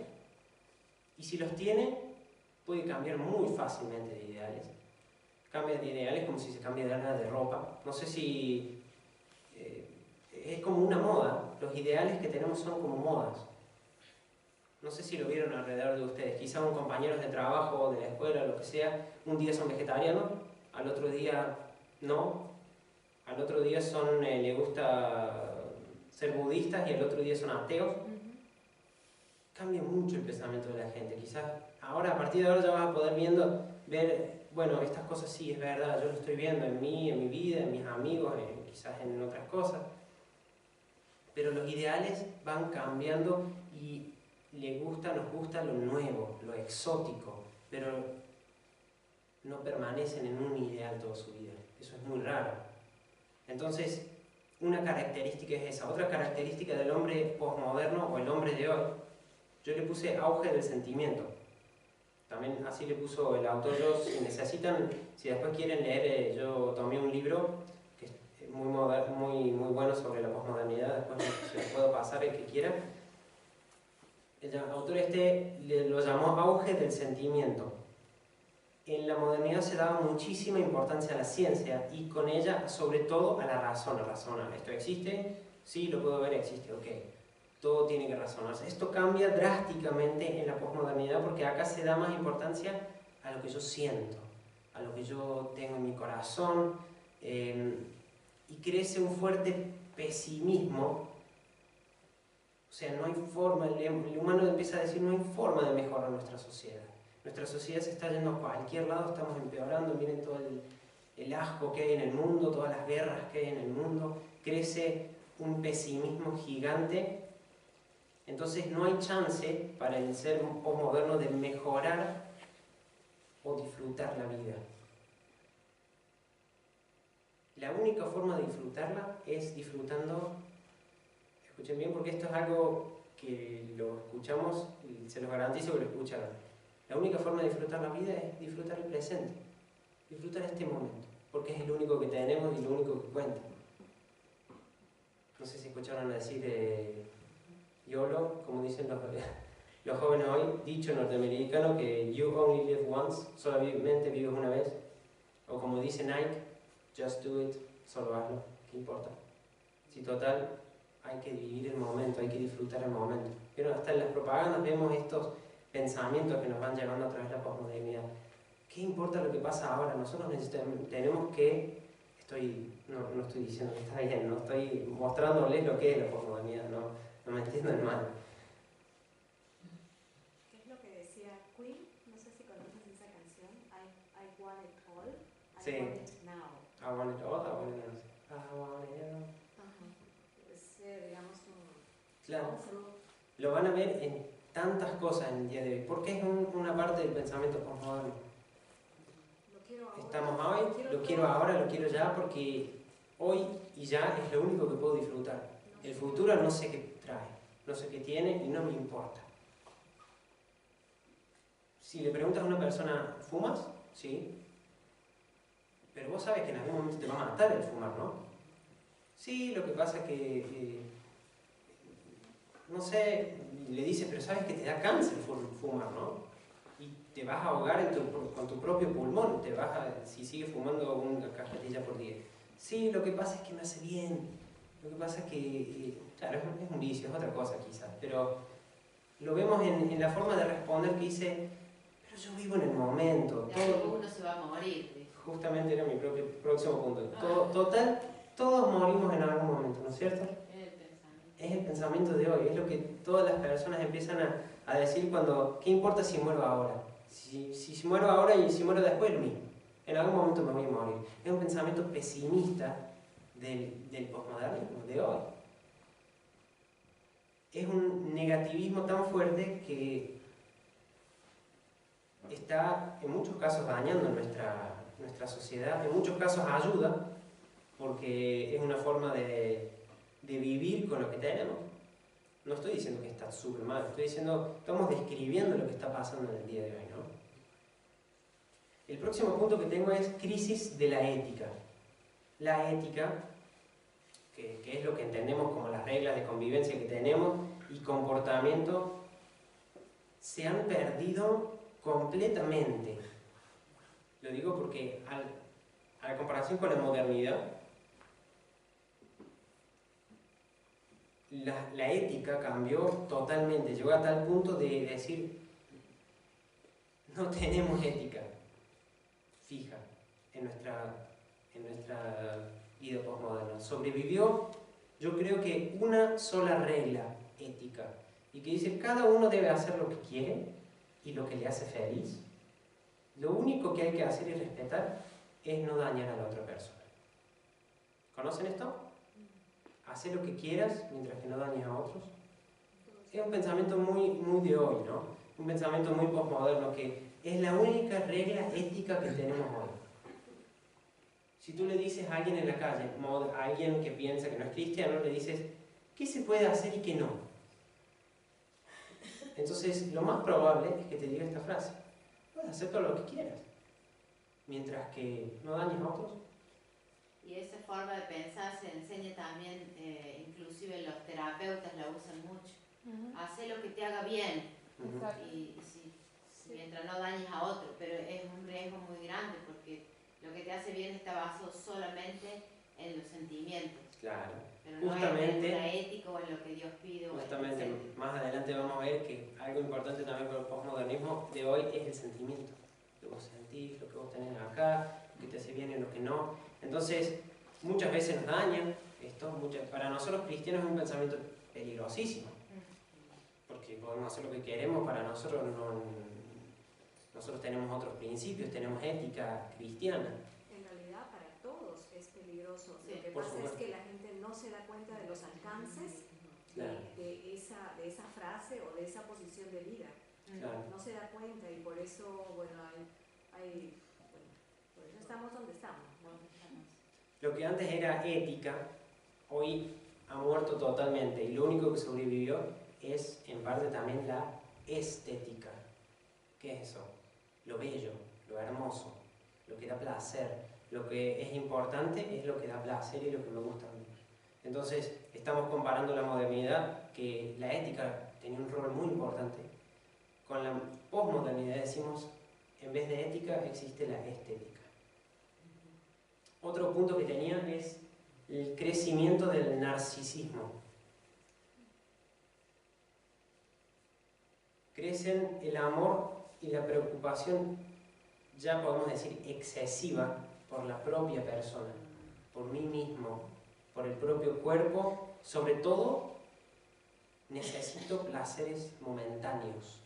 S2: y si los tiene, puede cambiar muy fácilmente de ideales. Cambia de ideales como si se cambia de ropa. No sé si... es como una moda. Los ideales que tenemos son como modas. No sé si lo vieron alrededor de ustedes. Quizá un compañero de trabajo, de la escuela, lo que sea, un día son vegetarianos, al otro día no, al otro día le gusta ser budistas y al otro día son ateos. Cambia mucho el pensamiento de la gente. Quizás ahora, a partir de ahora ya vas a poder ver, bueno, estas cosas sí, es verdad, yo lo estoy viendo en mí, en mi vida, en mis amigos, quizás en otras cosas. Pero los ideales van cambiando y nos gusta lo nuevo, lo exótico, pero no permanecen en un ideal toda su vida. Eso es muy raro. Entonces, una característica es esa. Otra característica del hombre posmoderno o el hombre de hoy, yo le puse auge del sentimiento. También así le puso el autor. Si después quieren leer, yo tomé un libro que es muy bueno sobre la posmodernidad, después se lo puedo pasar el que quiera. El autor lo llamó auge del sentimiento. En la modernidad se daba muchísima importancia a la ciencia y con ella sobre todo a la razón, a razonar. ¿Esto existe? Sí, lo puedo ver, existe, ok. Todo tiene que razonarse. Esto cambia drásticamente en la posmodernidad porque acá se da más importancia a lo que yo siento, a lo que yo tengo en mi corazón, y crece un fuerte pesimismo. O sea, no hay forma, el humano empieza a decir, no hay forma de mejorar nuestra sociedad. Nuestra sociedad se está yendo a cualquier lado, estamos empeorando, miren todo el asco que hay en el mundo, todas las guerras que hay en el mundo, crece un pesimismo gigante. Entonces no hay chance para el ser posmoderno de mejorar o disfrutar la vida. La única forma de disfrutarla es disfrutando, escuchen bien porque esto es algo que lo escuchamos y se los garantizo que lo escucharon. La única forma de disfrutar la vida es disfrutar el presente, disfrutar este momento, porque es el único que tenemos y lo único que cuenta. No sé si escucharon decir YOLO, como dicen los jóvenes hoy, dicho norteamericano que you only live once, solamente vives una vez, o como dice Nike, just do it, solo hazlo, ¿qué importa? Si total, hay que vivir el momento, hay que disfrutar el momento. Pero hasta en las propagandas vemos estos pensamientos que nos van llevando a través de la posmodernidad. ¿Qué importa lo que pasa ahora? Nosotros tenemos que... No estoy diciendo que está bien, no estoy mostrándoles lo que es la posmodernidad, no me entiendan mal.
S4: ¿Qué es lo que decía Queen? No sé si conoces esa canción. I want it all. I want it now.
S2: I want it all, I want it now. I want it all.
S4: Ajá. Es, digamos,
S2: Claro.
S4: fruto.
S2: Lo van a ver en tantas cosas en el día de hoy, porque es una parte del pensamiento posmoderno. Estamos hoy, lo quiero ahora, lo quiero ya, porque hoy y ya es lo único que puedo disfrutar. El futuro no sé qué trae, no sé qué tiene y no me importa. Si le preguntas a una persona, ¿fumas? Sí. Pero vos sabes que en algún momento te va a matar el fumar, ¿no? Sí, lo que pasa es que, no sé, le dices, pero sabes que te da cáncer fumar, ¿no? Y te vas a ahogar con tu propio pulmón, si sigues fumando una cajetilla por día. sí, lo que pasa es que me hace bien, lo que pasa es que, claro, es un vicio, es otra cosa quizás, pero lo vemos en la forma de responder que dice, pero yo vivo en el momento.
S1: Uno se va a morir.
S2: Justamente era mi próximo punto. Total, todos morimos en algún momento, ¿no es cierto? Es el pensamiento de hoy, es lo que todas las personas empiezan a decir cuando, ¿qué importa si muero ahora? Si muero ahora y si muero después, lo mismo. En algún momento me voy a morir. Es un pensamiento pesimista del posmodernismo de hoy. Es un negativismo tan fuerte que está en muchos casos dañando nuestra sociedad, en muchos casos ayuda, porque es una forma de vivir con lo que tenemos. No estoy diciendo que está súper mal, estamos describiendo lo que está pasando en el día de hoy, ¿no? El próximo punto que tengo es crisis de la ética. La ética, que es lo que entendemos como las reglas de convivencia que tenemos, y comportamiento, se han perdido completamente. Lo digo porque a la comparación con la modernidad, la ética cambió totalmente, llegó a tal punto de decir, no tenemos ética fija en nuestra vida postmoderna. Sobrevivió, yo creo que una sola regla ética, y que dice, cada uno debe hacer lo que quiere y lo que le hace feliz. Lo único que hay que hacer y respetar es no dañar a la otra persona. ¿Conocen esto? Hacer lo que quieras mientras que no dañes a otros. Es un pensamiento muy de hoy, ¿no? Un pensamiento muy postmoderno, que es la única regla ética que tenemos hoy. Si tú le dices a alguien en la calle, a alguien que piensa que no es cristiano, le dices, ¿qué se puede hacer y qué no? Entonces, lo más probable es que te diga esta frase: puedes hacer todo lo que quieras, mientras que no dañes a otros.
S1: Y esa forma de pensar se enseña también, inclusive los terapeutas la usan mucho. Hace lo que te haga bien, y mientras no dañes a otro, pero es un riesgo muy grande porque lo que te hace bien está basado solamente en los sentimientos.
S2: Claro,
S1: pero no
S2: justamente,
S1: en la ética o en lo que Dios pide.
S2: Justamente, más adelante vamos a ver que algo importante también con el postmodernismo de hoy es el sentimiento. Lo que vos sentís, lo que vos tenés acá, lo que te hace bien y lo que no. Entonces, muchas veces nos dañan esto. Para nosotros cristianos es un pensamiento peligrosísimo, porque podemos hacer lo que queremos. Para nosotros nosotros tenemos otros principios, tenemos ética cristiana.
S4: En realidad para todos es peligroso.
S1: Sí,
S4: lo que pasa es que la gente no se da cuenta de los alcances de esa frase o de esa posición de vida.
S2: Claro.
S4: No se da cuenta, y por eso, bueno, por eso estamos donde estamos.
S2: Lo que antes era ética, hoy ha muerto totalmente, y lo único que sobrevivió es en parte también la estética. ¿Qué es eso? Lo bello, lo hermoso, lo que da placer, lo que es importante es lo que da placer y lo que me gusta a mí. Entonces, estamos comparando la modernidad, que la ética tenía un rol muy importante, con la posmodernidad. Decimos, en vez de ética existe la estética. Otro punto que tenía es el crecimiento del narcisismo. Crecen el amor y la preocupación, ya podemos decir excesiva, por la propia persona, por mí mismo, por el propio cuerpo. Sobre todo, necesito placeres momentáneos.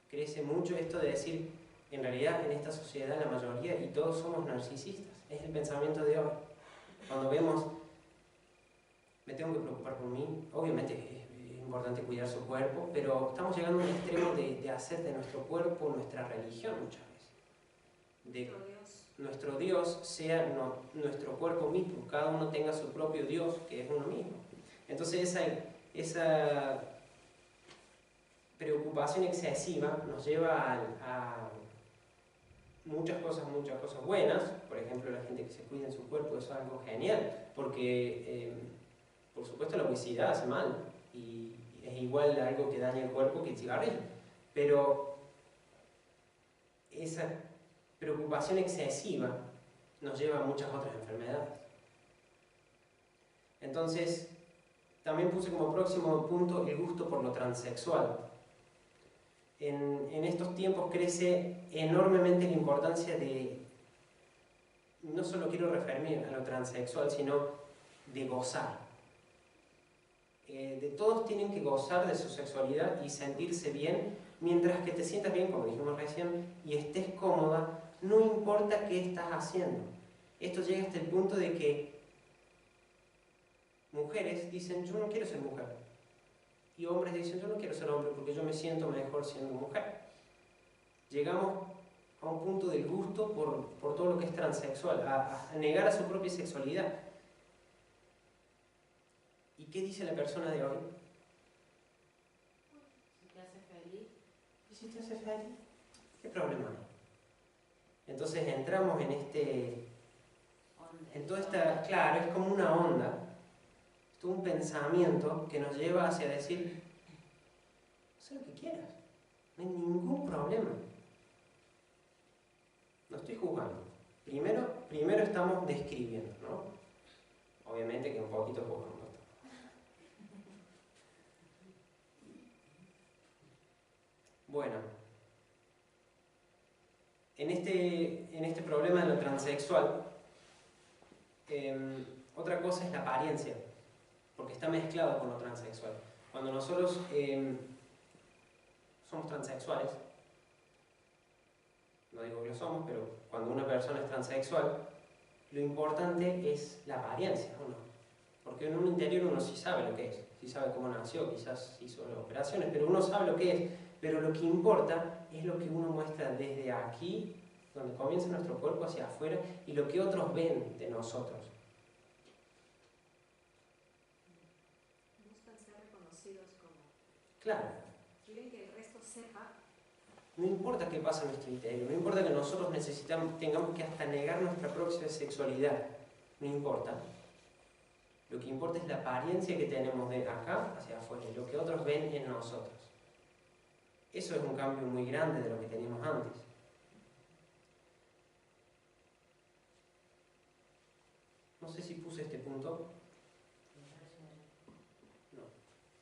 S2: Crece mucho esto de decir, en realidad en esta sociedad la mayoría y todos somos narcisistas. Es el pensamiento de hoy. Cuando vemos, me tengo que preocupar por mí, obviamente es importante cuidar su cuerpo, pero estamos llegando a un extremo de hacer de nuestro cuerpo nuestra religión muchas veces. De nuestro Dios sea nuestro cuerpo mismo, cada uno tenga su propio Dios, que es uno mismo. Entonces esa preocupación excesiva nos lleva a muchas cosas buenas. Por ejemplo, la gente que se cuida en su cuerpo, eso es algo genial, porque por supuesto la obesidad hace mal y es igual algo que daña el cuerpo que el cigarrillo, pero esa preocupación excesiva nos lleva a muchas otras enfermedades. Entonces, también puse como próximo punto el gusto por lo transexual. En estos tiempos crece enormemente la importancia de, no solo quiero referirme a lo transexual, sino de gozar. De todos tienen que gozar de su sexualidad y sentirse bien, mientras que te sientas bien, como dijimos recién, y estés cómoda, no importa qué estás haciendo. Esto llega hasta el punto de que mujeres dicen, yo no quiero ser mujer. Y hombres dicen, yo no quiero ser hombre porque yo me siento mejor siendo mujer. Llegamos a un punto del gusto por todo lo que es transexual, a negar a su propia sexualidad. ¿Y qué dice la persona de hoy?
S1: Si te hace feliz.
S2: ¿Y si te hace feliz? ¿Qué problema hay? Entonces entramos en toda esta, claro, es como una onda, es todo un pensamiento que nos lleva hacia decir, haz lo que quieras, no hay ningún problema. No estoy juzgando. Primero estamos describiendo, ¿no? Obviamente que un poquito juzgando. Bueno, en este problema de lo transexual, otra cosa es la apariencia, porque está mezclado con lo transexual. Cuando nosotros somos transexuales, no digo que lo somos, pero cuando una persona es transexual, lo importante es la apariencia, ¿o no? Porque en un interior uno sí sabe lo que es, sí sabe cómo nació, quizás hizo las operaciones, pero uno sabe lo que es. Pero lo que importa es lo que uno muestra desde aquí, donde comienza nuestro cuerpo, hacia afuera, y lo que otros ven de nosotros.
S4: Buscan ser reconocidos como...
S2: Claro.
S4: Quieren que el resto sepa.
S2: No importa qué pasa en nuestro interior, no importa que nosotros tengamos que hasta negar nuestra propia sexualidad, no importa. Lo que importa es la apariencia que tenemos de acá hacia afuera, lo que otros ven en nosotros. Eso es un cambio muy grande de lo que teníamos antes. No sé si puse este punto.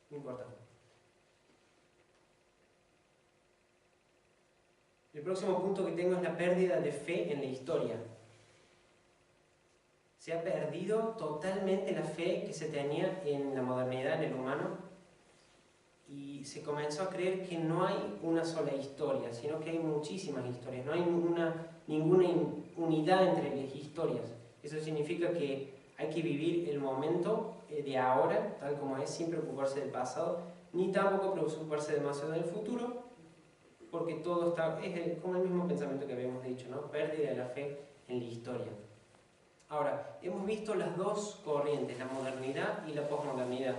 S2: No importa. El próximo punto que tengo es la pérdida de fe en la historia. Se ha perdido totalmente la fe que se tenía en la modernidad, en el humano, y se comenzó a creer que no hay una sola historia, sino que hay muchísimas historias, no hay ninguna unidad entre las historias. Eso significa que hay que vivir el momento de ahora, tal como es, sin preocuparse del pasado, ni tampoco preocuparse demasiado del futuro, porque todo es como el mismo pensamiento que habíamos dicho, ¿no? Pérdida de la fe en la historia. Ahora, hemos visto las dos corrientes, la modernidad y la posmodernidad.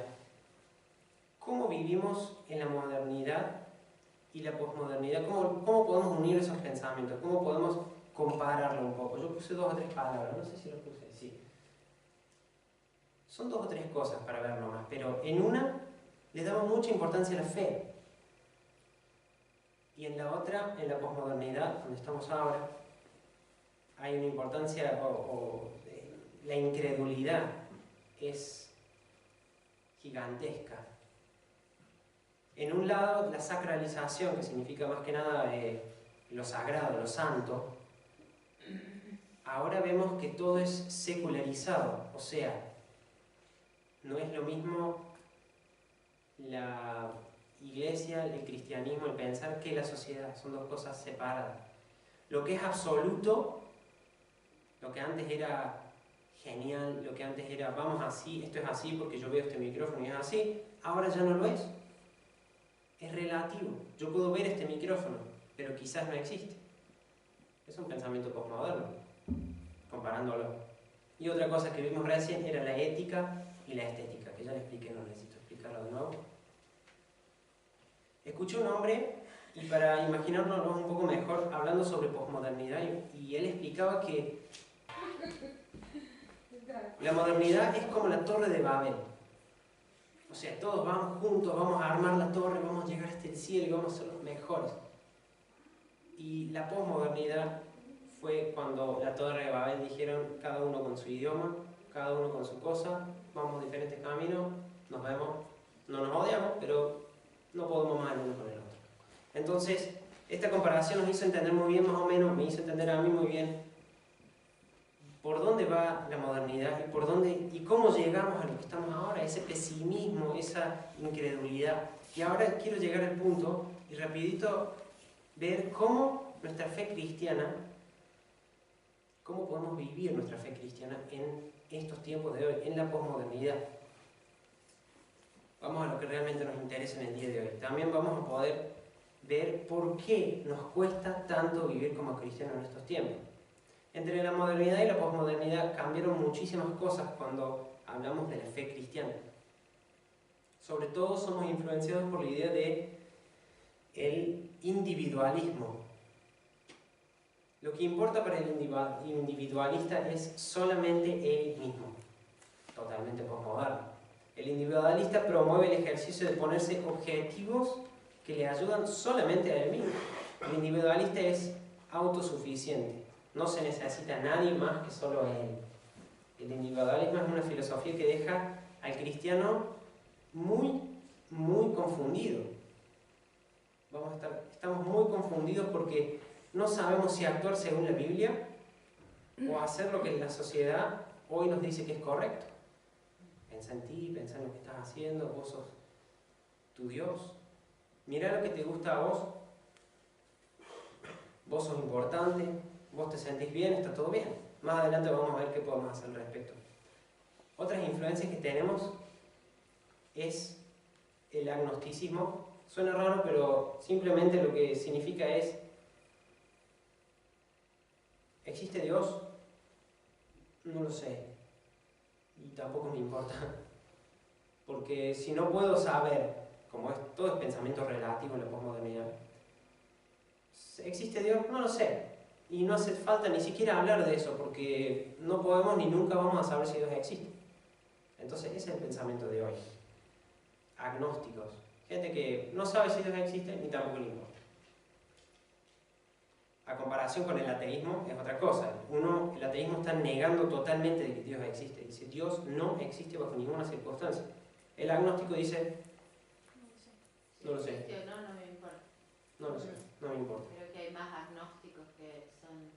S2: ¿Cómo vivimos en la modernidad y la posmodernidad? ¿Cómo podemos unir esos pensamientos? ¿Cómo podemos compararlo un poco? Yo puse 2 o 3 palabras, no sé si lo puse, sí. Son 2 o 3 cosas para ver nomás, pero en una le damos mucha importancia a la fe. Y en la otra, en la posmodernidad, donde estamos ahora, hay una importancia, la incredulidad es gigantesca. En un lado, la sacralización, que significa más que nada lo sagrado, lo santo. Ahora vemos que todo es secularizado, o sea, no es lo mismo la iglesia, el cristianismo, el pensar que la sociedad, son 2 cosas separadas. Lo que es absoluto, lo que antes era genial, lo que antes era vamos así, esto es así porque yo veo este micrófono y es así, ahora ya no lo es. Es relativo. Yo puedo ver este micrófono, pero quizás no existe. Es un pensamiento postmoderno, comparándolo. Y otra cosa que vimos recién era la ética y la estética, que ya le expliqué, no necesito explicarlo de nuevo. Escuché un hombre, y para imaginárnoslo un poco mejor, hablando sobre posmodernidad, y él explicaba que la modernidad es como la Torre de Babel. O sea, todos vamos juntos, vamos a armar la torre, vamos a llegar hasta el cielo y vamos a ser los mejores. Y la posmodernidad fue cuando la Torre de Babel dijeron cada uno con su idioma, cada uno con su cosa, vamos diferentes caminos, nos vemos, no nos odiamos, pero no podemos más el uno con el otro. Entonces, esta comparación nos hizo entender muy bien, más o menos, me hizo entender a mí muy bien por dónde va la modernidad y cómo llegamos a lo que estamos ahora, ese pesimismo, esa incredulidad. Y ahora quiero llegar al punto y rapidito ver cómo nuestra fe cristiana, cómo podemos vivir nuestra fe cristiana en estos tiempos de hoy, en la posmodernidad. Vamos a lo que realmente nos interesa en el día de hoy. También vamos a poder ver por qué nos cuesta tanto vivir como cristianos en estos tiempos. Entre la modernidad y la posmodernidad cambiaron muchísimas cosas cuando hablamos de la fe cristiana. Sobre todo somos influenciados por la idea de el individualismo. Lo que importa para el individualista es solamente él mismo, totalmente posmoderno. El individualista promueve el ejercicio de ponerse objetivos que le ayudan solamente a él mismo. El individualista es autosuficiente, no se necesita a nadie más que solo a él. El individualismo es una filosofía que deja al cristiano muy confundido. Estamos muy confundidos porque no sabemos si actuar según la Biblia o hacer lo que la sociedad hoy nos dice que es correcto. Pensa en ti, pensa en lo que estás haciendo, vos sos tu Dios. Mirá lo que te gusta a vos. Vos sos importante, vos te sentís bien, está todo bien. Más adelante vamos a ver qué podemos hacer al respecto. Otras influencias que tenemos es el agnosticismo. Suena raro, pero simplemente lo que significa es: ¿existe Dios? No lo sé. Y tampoco me importa. Porque si no puedo saber, como todo es pensamiento relativo en la posmodernidad, ¿existe Dios? No lo sé. Y no hace falta ni siquiera hablar de eso, porque no podemos ni nunca vamos a saber si Dios existe. Entonces ese es el pensamiento de hoy. Agnósticos. Gente que no sabe si Dios existe ni tampoco le importa. A comparación con el ateísmo es otra cosa. El ateísmo está negando totalmente de que Dios existe. Dice, Dios no existe bajo ninguna circunstancia. El agnóstico dice, no lo sé.
S5: No me importa.
S2: No lo sé, no me importa.
S5: Creo que hay más agnósticos que son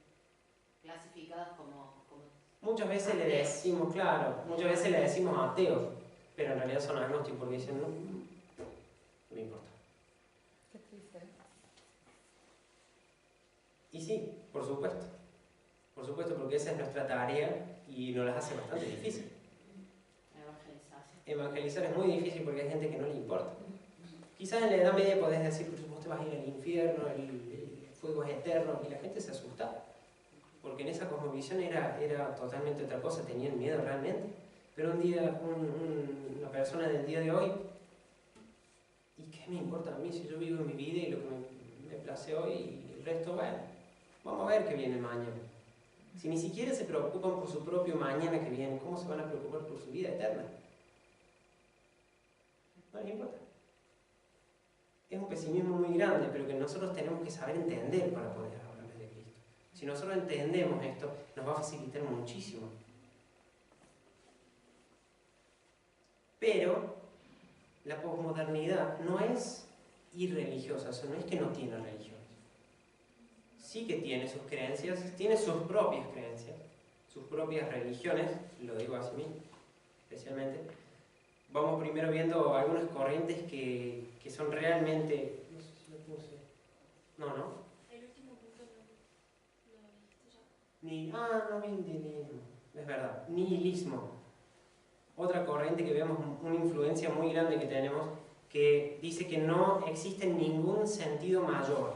S5: clasificados como
S2: muchas veces le decimos, claro, muchas veces le decimos ateos, pero en realidad son agnósticos porque dicen, no me importa.
S6: Qué triste.
S2: Y sí, por supuesto, porque esa es nuestra tarea y nos las hace bastante difícil. Evangelizar es muy difícil porque hay gente que no le importa. Quizás en la Edad Media podés decir, vos te vas a ir al infierno, el fuego es eterno, y la gente se asustaba. Porque en esa cosmovisión era totalmente otra cosa, tenían miedo realmente. Pero un día, una persona del día de hoy, ¿y qué me importa a mí si yo vivo mi vida y lo que me place hoy y el resto, bueno, vamos a ver qué viene mañana? Si ni siquiera se preocupan por su propio mañana que viene, ¿cómo se van a preocupar por su vida eterna? No les importa. Es un pesimismo muy grande, pero que nosotros tenemos que saber entender para poder hablarles de Cristo. Si nosotros entendemos esto, nos va a facilitar muchísimo. Pero la posmodernidad no es irreligiosa, o sea, no es que no tiene religión. Sí que tiene sus creencias, tiene sus propias creencias, sus propias religiones, lo digo así mismo, especialmente. Vamos primero viendo algunas corrientes que son realmente... No sé si lo puse. No.
S3: El último punto lo viste ya.
S2: No, nihilismo. Es verdad, nihilismo. Otra corriente que vemos, una influencia muy grande que tenemos, que dice que no existe ningún sentido mayor.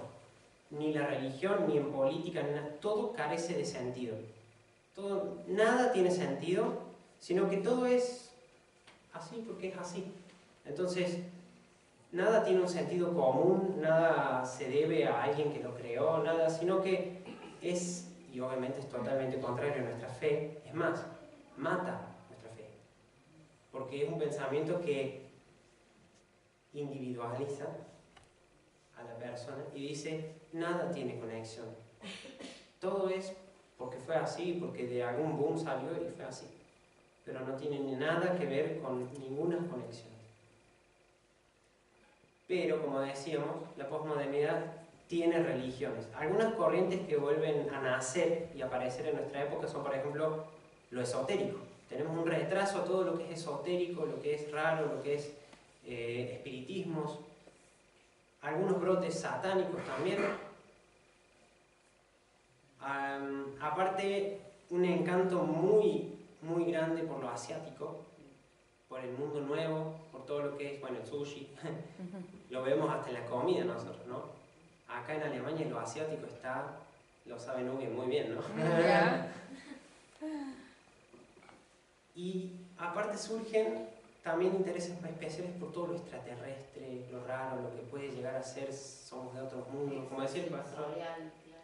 S2: Ni la religión, ni en política, ni nada. Todo carece de sentido. Nada tiene sentido, sino que todo es así porque es así. Entonces, nada tiene un sentido común, nada se debe a alguien que lo creó, nada, sino que es, y obviamente es totalmente contrario a nuestra fe, es más, mata nuestra fe. Porque es un pensamiento que individualiza a la persona y dice, nada tiene conexión. Todo es porque fue así, porque de algún boom salió y fue así. pero no tienen nada que ver con ninguna conexión. Pero, como decíamos, la posmodernidad tiene religiones. Algunas corrientes que vuelven a nacer y aparecer en nuestra época son, por ejemplo, lo esotérico. Tenemos un retraso a todo lo que es esotérico, lo que es raro, lo que es espiritismos, algunos brotes satánicos también. Aparte, un encanto muy grande por lo asiático, por el mundo nuevo, por todo lo que es, bueno, el sushi. Lo vemos hasta en la comida nosotros, ¿no? Acá en Alemania lo asiático está, lo saben muy bien, ¿no? Y aparte surgen también intereses especiales por todo lo extraterrestre, lo raro, lo que puede llegar a ser, somos de otros mundos, como decía el pastor.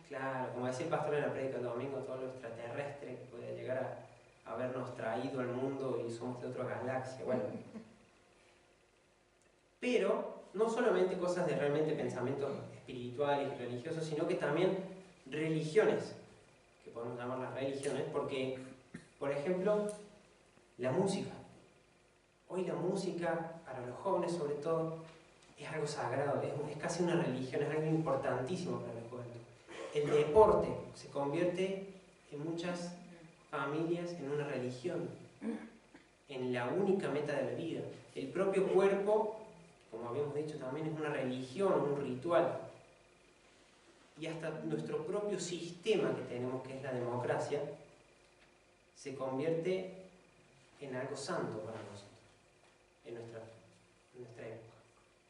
S2: Claro, como decía el pastor en la prédica del domingo, todo lo extraterrestre que puede llegar a habernos traído al mundo y somos de otra galaxia. Bueno. Pero no solamente cosas de realmente pensamientos espirituales y religiosos, sino que también religiones, que podemos llamarlas religiones, porque, por ejemplo, la música. Hoy la música, para los jóvenes sobre todo, es algo sagrado, es casi una religión, es algo importantísimo para los jóvenes. El deporte se convierte en muchas familias en una religión, en la única meta de la vida. El propio cuerpo, como habíamos dicho también, es una religión, un ritual. Y hasta nuestro propio sistema que tenemos, que es la democracia, se convierte en algo santo para nosotros, en nuestra época.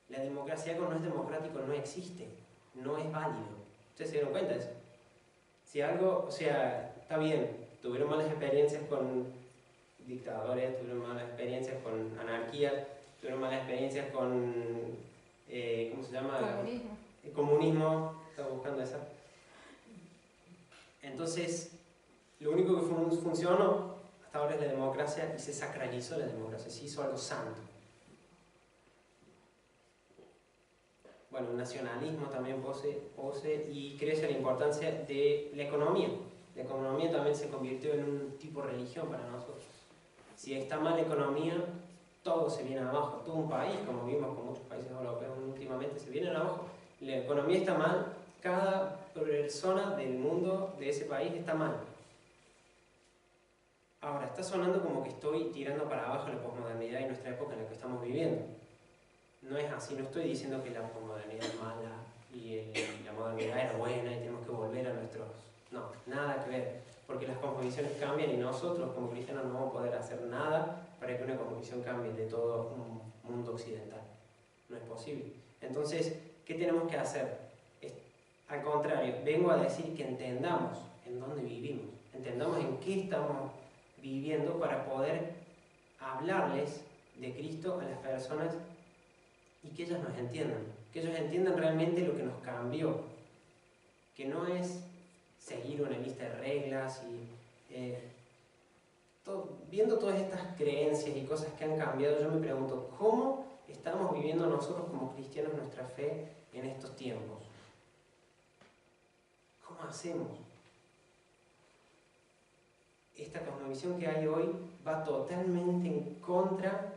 S2: La democracia, algo no es democrático, no existe, no es válido. ¿Ustedes se dieron cuenta de eso? Si algo, o sea, está bien, tuvieron malas experiencias con dictadores, tuvieron malas experiencias con anarquía, tuvieron malas experiencias con, ¿cómo se llama?
S6: Comunismo.
S2: El comunismo, estaba buscando esa. Entonces, lo único que funcionó hasta ahora es la democracia y se sacralizó la democracia, se hizo algo santo. Bueno, el nacionalismo también pose y crece la importancia de la economía. La economía también se convirtió en un tipo de religión para nosotros. Si está mal la economía, todo se viene abajo. Todo un país, como vimos con muchos países europeos últimamente, se vienen abajo. La economía está mal, cada persona del mundo, de ese país, está mal. Ahora, está sonando como que estoy tirando para abajo la posmodernidad y nuestra época en la que estamos viviendo. No es así, no estoy diciendo que la posmodernidad es mala y la modernidad era buena y tenemos que volver a nuestros... No, nada que ver, porque las cosmovisiones cambian y nosotros como cristianos no vamos a poder hacer nada para que una cosmovisión cambie de todo un mundo occidental. No es posible. Entonces, ¿qué tenemos que hacer? Al contrario, vengo a decir que entendamos en dónde vivimos, entendamos en qué estamos viviendo para poder hablarles de Cristo a las personas y que ellas nos entiendan, que ellos entiendan realmente lo que nos cambió, que no es seguir una lista de reglas y viendo todas estas creencias y cosas que han cambiado, yo me pregunto, ¿cómo estamos viviendo nosotros como cristianos nuestra fe en estos tiempos? ¿Cómo hacemos? Esta cosmovisión que hay hoy va totalmente en contra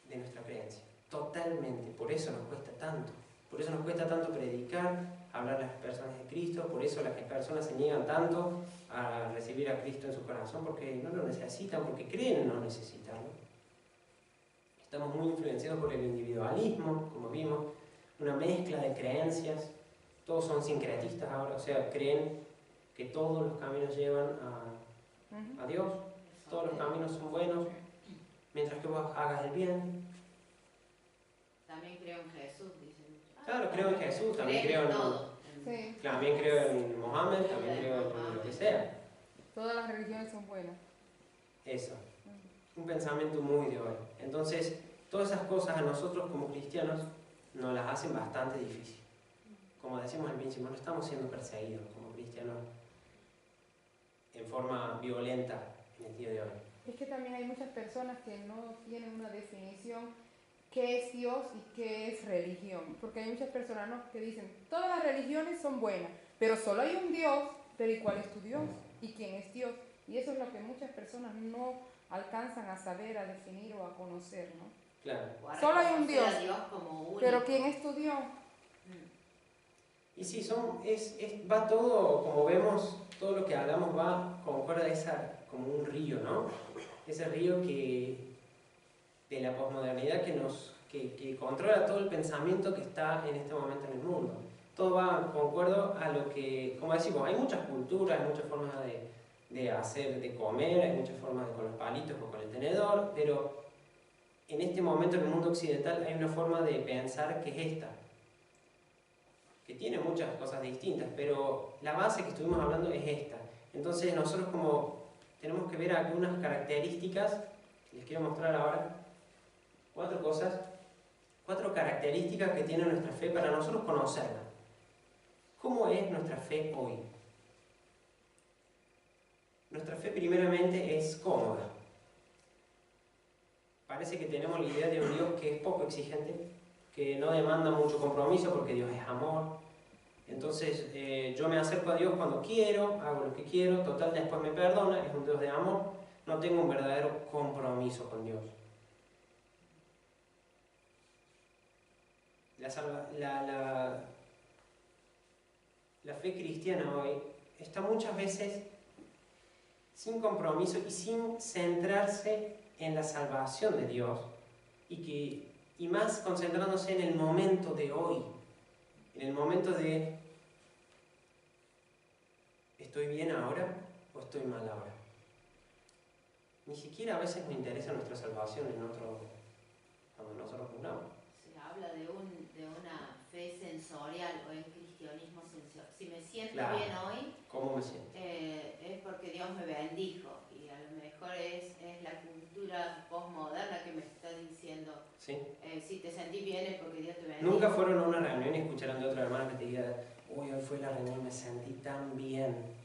S2: de nuestra creencia. Totalmente. Por eso nos cuesta tanto. Por eso nos cuesta tanto predicar, hablar a las personas de Cristo. Por eso las personas se niegan tanto a recibir a Cristo en su corazón, porque no lo necesitan, porque creen no necesitarlo. Estamos muy influenciados por el individualismo, como vimos, una mezcla de creencias. Todos son sincretistas ahora, o sea, creen que todos los caminos llevan a Dios, todos los caminos son buenos, mientras que vos hagas el bien.
S5: También creo en Jesús, dicen.
S2: Claro, creo en Jesús, también creo en
S5: todo.
S6: Sí.
S2: También creo en Mohammed, también creo en lo que sea.
S6: Todas las religiones son buenas.
S2: Eso, un pensamiento muy de hoy. Entonces, todas esas cosas a nosotros como cristianos nos las hacen bastante difícil. Como decimos al principio, no estamos siendo perseguidos como cristianos en forma violenta en el día de hoy.
S6: Es que también hay muchas personas que no tienen una definición qué es Dios y qué es religión. Porque hay muchas personas, ¿no?, que dicen, todas las religiones son buenas, pero solo hay un Dios, pero ¿y cuál es tu Dios? ¿Y quién es Dios? Y eso es lo que muchas personas no alcanzan a saber, a definir o a conocer, ¿no?
S2: Claro.
S5: O a
S6: Solo hay un
S5: reconocer
S6: Dios.
S5: a Dios como único.
S6: Pero quien estudió,
S5: Mm.
S2: Y sí, va todo, como vemos, todo lo que hablamos va concuerda como un río, ¿no? Ese río de la posmodernidad que controla todo el pensamiento que está en este momento en el mundo. Todo va concuerdo a lo que, como decimos, hay muchas culturas, hay muchas formas de hacer, de comer, hay muchas formas de con los palitos o con el tenedor, pero en este momento en el mundo occidental hay una forma de pensar que es esta, que tiene muchas cosas distintas, pero la base que estuvimos hablando es esta. Entonces nosotros como tenemos que ver algunas características, les quiero mostrar ahora, 4 cosas, 4 características que tiene nuestra fe para nosotros conocerla. ¿Cómo es nuestra fe hoy? Nuestra fe primeramente es cómoda. Parece que tenemos la idea de un Dios que es poco exigente, que no demanda mucho compromiso porque Dios es amor. Entonces yo me acerco a Dios cuando quiero, hago lo que quiero, total después me perdona, es un Dios de amor, no tengo un verdadero compromiso con Dios. La fe cristiana hoy está muchas veces sin compromiso y sin centrarse en la salvación de Dios y más concentrándose en el momento de hoy, en el momento de ¿estoy bien ahora o estoy mal ahora? Ni siquiera a veces nos interesa nuestra salvación cuando nosotros juramos.
S5: Se habla de una fe sensorial o en cristianismo sensorial. Si me siento
S2: Claro.
S5: bien hoy,
S2: ¿Cómo me siento?
S5: es porque Dios me bendijo. Y a lo mejor es la cultura postmoderna que me está diciendo,
S2: ¿Sí?
S5: si te sentís bien es porque Dios te bendijo.
S2: Nunca fueron a una reunión y escucharon de otra hermana que te diga, uy, hoy fue la reunión, me sentí tan bien.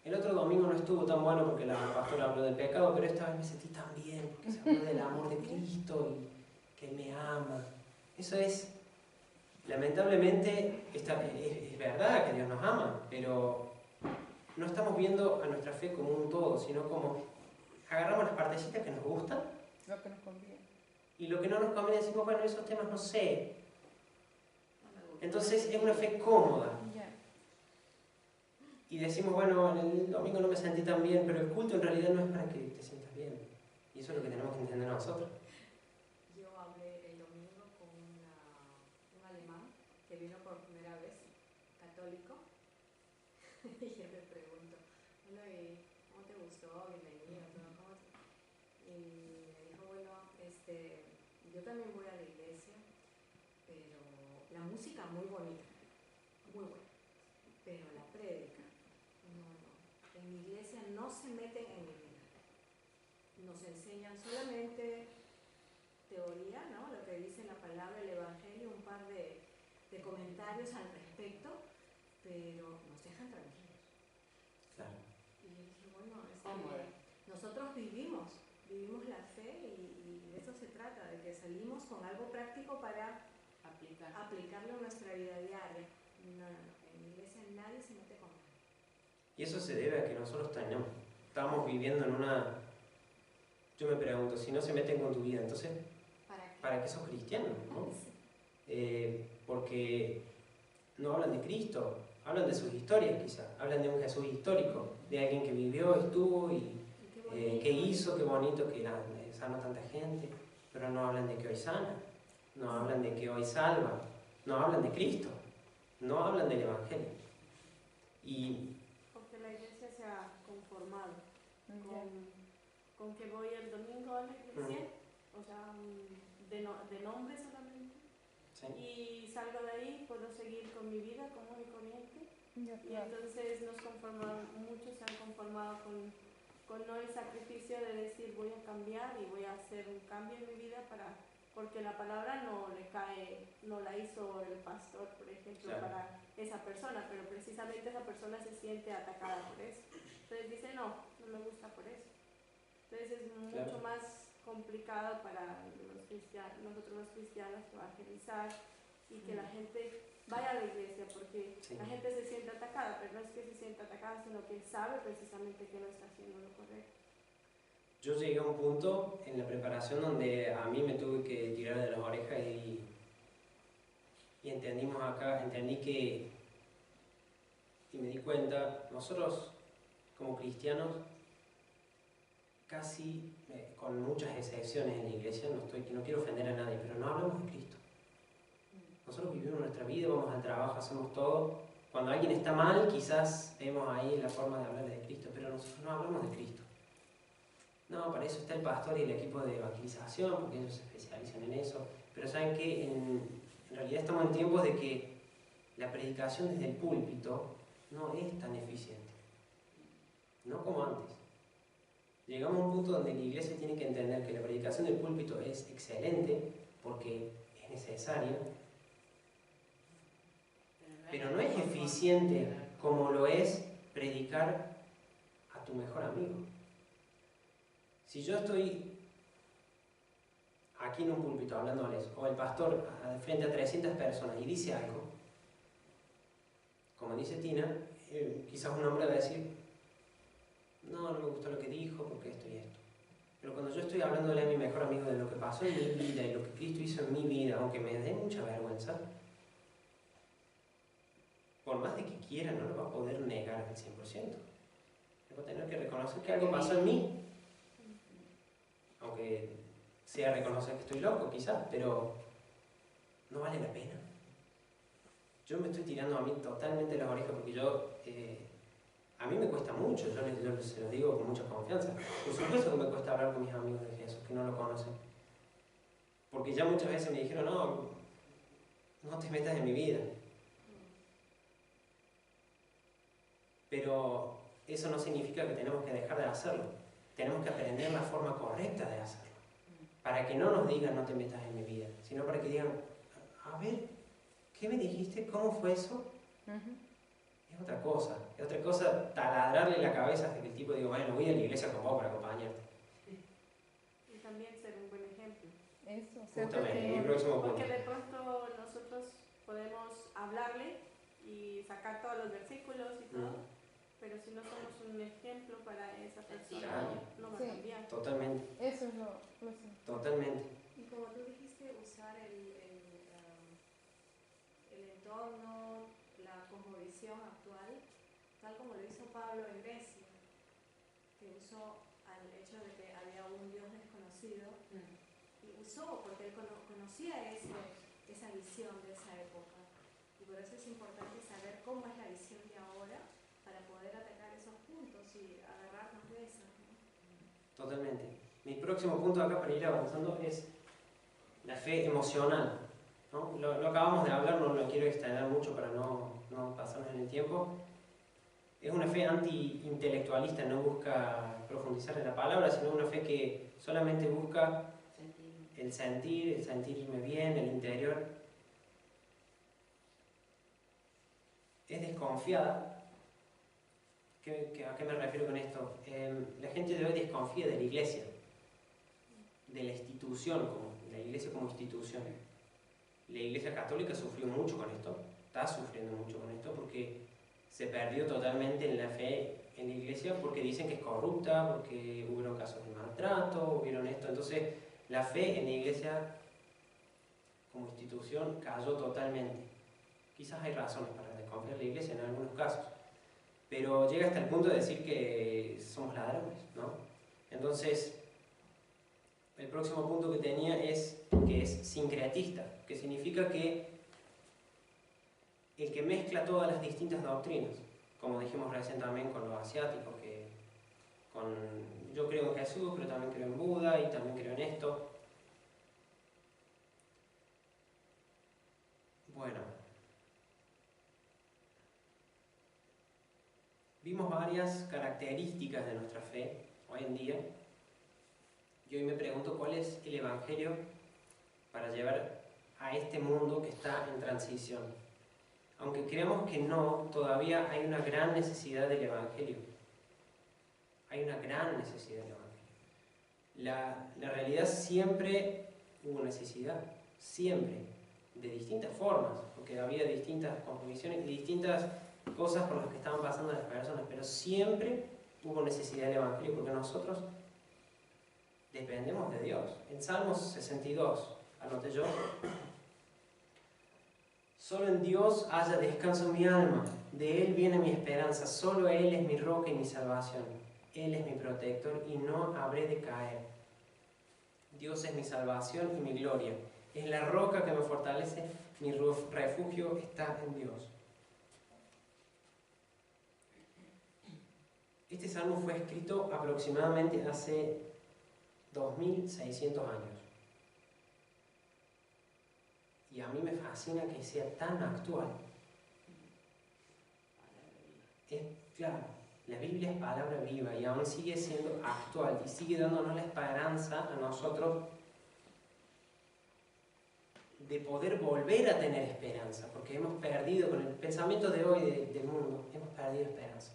S2: El otro domingo no estuvo tan bueno porque la pastora habló del pecado, pero esta vez me sentí tan bien porque se habló del amor de Cristo y que Él me ama. Eso es, lamentablemente, es verdad que Dios nos ama, pero no estamos viendo a nuestra fe como un todo, sino como agarramos las partecitas que nos gustan
S6: lo que nos conviene.
S2: y lo que no nos conviene decimos, bueno, esos temas no sé.
S5: No me gusta.
S2: Entonces es una fe cómoda.
S6: Ya.
S2: Y decimos, bueno, el domingo no me sentí tan bien, pero el culto en realidad no es para que te sientas bien. Y eso es lo que tenemos que entender nosotros.
S4: Yo hablé el domingo con un alemán que vino por primera vez, católico, y yo le pregunto, bueno, ¿y cómo te gustó? Bienvenido, todo, ¿cómo te... Y me dijo, bueno, yo también voy a la iglesia, pero la música muy bonita, muy buena, pero la prédica, no. En mi iglesia no se meten en mi vida, nos enseñan solamente teoría, ¿no? Lo que dice la palabra, el evangelio, un par de comentarios al respecto, pero nos dejan tranquilos.
S2: Claro.
S4: Y yo dije, bueno,
S5: Cómoda.
S4: nosotros vivimos la fe y de eso se trata, de que salimos con algo práctico para aplicarlo en nuestra vida diaria. No, en mi iglesia nadie se mete con nada.
S2: Y eso se debe a que nosotros estamos viviendo en una... Yo me pregunto, si no se meten con tu vida, entonces, ¿para qué sos cristiano? ¿No? Porque no hablan de Cristo, hablan de sus historias quizás, hablan de un Jesús histórico, de alguien que vivió, estuvo y que hizo, qué bonito que sanó tanta gente, pero no hablan de que hoy sana, no hablan de que hoy salva, no hablan de Cristo, no hablan del Evangelio. Y
S7: Porque la iglesia se ha conformado con que voy el domingo a la iglesia, o sea, de nombre solamente,
S2: ¿sí?
S7: y salgo de ahí, puedo seguir con mi vida común y corriente,
S6: Ya,
S7: y
S6: claro.
S7: entonces muchos se han conformado con no el sacrificio de decir voy a cambiar y voy a hacer un cambio en mi vida porque la palabra no la hizo el pastor, por ejemplo,
S2: Claro.
S7: para esa persona, pero precisamente esa persona se siente atacada por eso. Entonces dice, no me gusta por eso. Entonces es mucho
S2: Claro.
S7: más complicado para nosotros los cristianos evangelizar y que la gente vaya a la iglesia, porque
S2: Sí.
S7: la gente se siente atacada, pero no es que se sienta atacada, sino que sabe precisamente que no está haciendo lo correcto.
S2: yo llegué a un punto en la preparación donde a mí me tuve que tirar de las orejas y entendí que, y me di cuenta, nosotros como cristianos, casi, con muchas excepciones en la iglesia, no quiero ofender a nadie, pero no hablamos de Cristo. Nosotros vivimos nuestra vida, vamos al trabajo, hacemos todo. Cuando alguien está mal, quizás vemos ahí la forma de hablarle de Cristo, pero nosotros no hablamos de Cristo. No, para eso está el pastor y el equipo de evangelización, porque ellos se especializan en eso. Pero saben que en realidad estamos en tiempos de que la predicación desde el púlpito no es tan eficiente. No como antes. Llegamos a un punto donde la iglesia tiene que entender que la predicación del púlpito es excelente porque es necesaria, pero no es eficiente como lo es predicar a tu mejor amigo. Si yo estoy aquí en un púlpito hablándoles, o el pastor frente a 300 personas y dice algo, como dice Tina, quizás un hombre va a decir, no me gustó lo que dijo, porque esto y esto. Pero cuando yo estoy hablándole a mi mejor amigo de lo que pasó en mi vida y lo que Cristo hizo en mi vida, aunque me dé mucha vergüenza, por más de que quiera, no lo va a poder negar al 100%. Va a tener que reconocer que algo pasó en mí. Aunque sea reconocer que estoy loco, quizás, pero no vale la pena. Yo me estoy tirando a mí totalmente las orejas porque a mí me cuesta mucho, yo se lo digo con mucha confianza. Por supuesto que me cuesta hablar con mis amigos de Jesús, que no lo conocen. Porque ya muchas veces me dijeron, no te metas en mi vida. Pero eso no significa que tenemos que dejar de hacerlo. Tenemos que aprender la forma correcta de hacerlo. Para que no nos digan, no te metas en mi vida, sino para que digan, a ver, ¿qué me dijiste? ¿Cómo fue eso? Es otra cosa taladrarle la cabeza hasta que el tipo diga, bueno, voy a la iglesia con vos para acompañarte.
S7: Y también ser un buen ejemplo.
S6: Eso,
S2: Justamente, mi próximo punto.
S7: Porque de pronto nosotros podemos hablarle y sacar todos los versículos y todo, pero si no somos un ejemplo para esa persona, no va a cambiar.
S2: Totalmente.
S6: Eso es lo sé.
S2: Totalmente.
S4: Y como tú dijiste, usar el entorno, la cosmovisión actual, tal como lo hizo Pablo en Grecia, que usó al hecho de que había un Dios desconocido, y usó porque él conocía esa visión de esa época. Y por eso es importante saber cómo es la visión de ahora para poder atacar esos puntos y agarrarnos de esas, ¿no?
S2: Totalmente. Mi próximo punto acá para ir avanzando es la fe emocional, ¿no? Lo acabamos de hablar, no lo quiero extender mucho para no pasarnos en el tiempo. Es una fe anti-intelectualista, no busca profundizar en la palabra, sino una fe que solamente busca el sentirme bien, el interior. Es desconfiada. ¿A qué me refiero con esto? La gente de hoy desconfía de la iglesia, de la institución, la iglesia como institución. La iglesia católica sufrió mucho con esto, está sufriendo mucho con esto, porque se perdió totalmente en la fe en la iglesia, porque dicen que es corrupta, porque hubieron casos de maltrato, hubieron esto. Entonces, la fe en la iglesia como institución cayó totalmente. Quizás hay razones para desconfiar de la iglesia en algunos casos, pero llega hasta el punto de decir que somos ladrones, ¿no? Entonces, el próximo punto que tenía es que es sincretista, que significa que el que mezcla todas las distintas doctrinas, como dijimos recién también con los asiáticos, yo creo en Jesús, pero también creo en Buda y también creo en esto. Bueno, vimos varias características de nuestra fe hoy en día, y hoy me pregunto cuál es el evangelio para llevar a este mundo que está en transición. Aunque creamos que no, todavía hay una gran necesidad del evangelio. Hay una gran necesidad del evangelio. La realidad siempre hubo necesidad, siempre, de distintas formas, porque había distintas convicciones y distintas cosas por las que estaban pasando las personas, pero siempre hubo necesidad del evangelio, porque nosotros dependemos de Dios. En Salmos 62, anoté yo, solo en Dios haya descanso mi alma, de Él viene mi esperanza, solo Él es mi roca y mi salvación. Él es mi protector y no habré de caer. Dios es mi salvación y mi gloria. Es la roca que me fortalece, mi refugio está en Dios. Este salmo fue escrito aproximadamente hace 2600 años. Y a mí me fascina que sea tan actual. Claro, la Biblia es palabra viva y aún sigue siendo actual y sigue dándonos la esperanza a nosotros de poder volver a tener esperanza, porque hemos perdido, con el pensamiento de hoy del mundo, hemos perdido esperanza.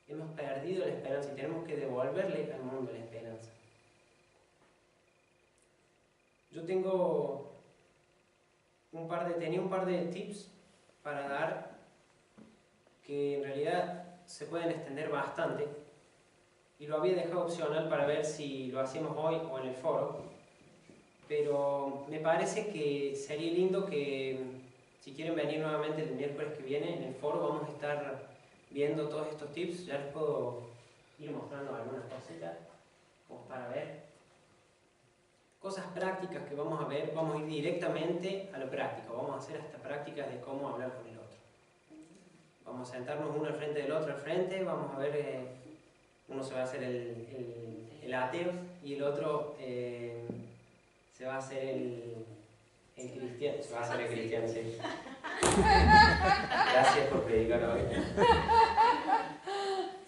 S2: Hemos perdido la esperanza y tenemos que devolverle al mundo la esperanza. Yo tenía un par de tips para dar que en realidad se pueden extender bastante y lo había dejado opcional para ver si lo hacemos hoy o en el foro, pero me parece que sería lindo que si quieren venir nuevamente el miércoles que viene en el foro vamos a estar viendo todos estos tips. Ya les puedo ir mostrando algunas cositas como para ver cosas prácticas que vamos a ver. Vamos a ir directamente a lo práctico, vamos a hacer hasta prácticas de cómo hablar con el otro. Vamos a sentarnos uno al frente del otro al frente, vamos a ver, uno se va a hacer el ateo y el otro se va a hacer el cristiano. Se va a hacer el cristiano, sí. Gracias por predicar hoy.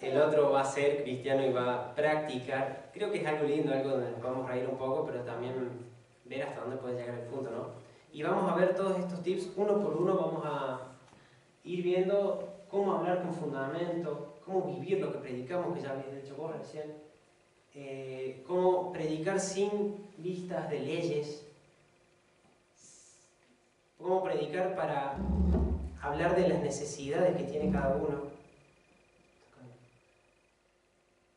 S2: El otro va a ser cristiano y va a practicar. Creo que es algo lindo, algo donde nos podemos reír un poco, pero también ver hasta dónde puede llegar el punto, ¿no? Y vamos a ver todos estos tips uno por uno, vamos a ir viendo cómo hablar con fundamento, cómo vivir lo que predicamos, que ya habéis dicho vos recién, cómo predicar sin vistas de leyes, cómo predicar para hablar de las necesidades que tiene cada uno,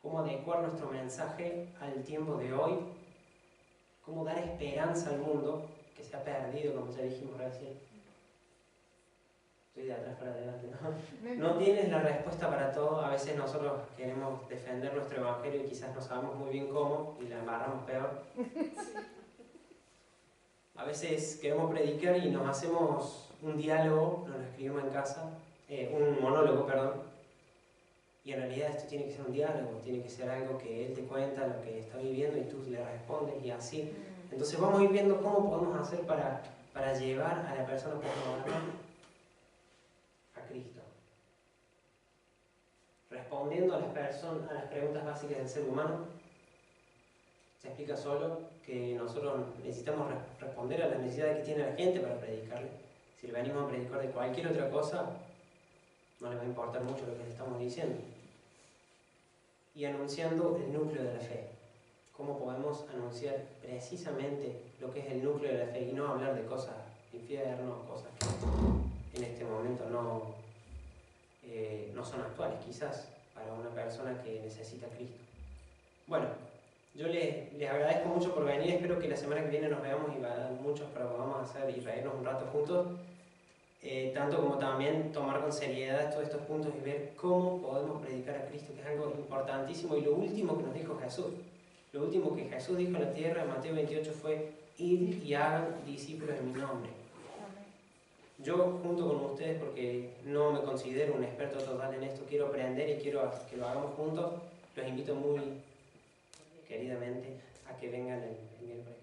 S2: cómo adecuar nuestro mensaje al tiempo de hoy, cómo dar esperanza al mundo que se ha perdido, como ya dijimos recién. Estoy de atrás para adelante, ¿no? No tienes la respuesta para todo. A veces nosotros queremos defender nuestro evangelio y quizás no sabemos muy bien cómo y la embarramos peor. A veces queremos predicar y nos hacemos un diálogo, nos lo escribimos en casa, un monólogo, perdón. Y en realidad esto tiene que ser un diálogo, tiene que ser algo que él te cuenta lo que está viviendo y tú le respondes y así. Entonces vamos a ir viendo cómo podemos hacer para llevar a la persona a Cristo. Respondiendo a las preguntas básicas del ser humano, se explica solo que nosotros necesitamos responder a las necesidades que tiene la gente para predicarle. Si le venimos a predicar de cualquier otra cosa, no le va a importar mucho lo que le estamos diciendo. Y anunciando el núcleo de la fe. Cómo podemos anunciar precisamente lo que es el núcleo de la fe y no hablar de cosas infiernos, cosas que en este momento no son actuales, quizás, para una persona que necesita a Cristo. Bueno, yo les agradezco mucho por venir. Espero que la semana que viene nos veamos y vayan muchos para que podamos hacer y reírnos un rato juntos. Tanto como también tomar con seriedad todos estos puntos y ver cómo podemos predicar a Cristo, que es algo importantísimo. Y lo último que nos dijo Jesús, lo último que Jesús dijo en la tierra en Mateo 28 fue: id y hagan discípulos en mi nombre. Yo, junto con ustedes, porque no me considero un experto total en esto, quiero aprender y quiero que lo hagamos juntos. Los invito muy queridamente a que vengan el miércoles.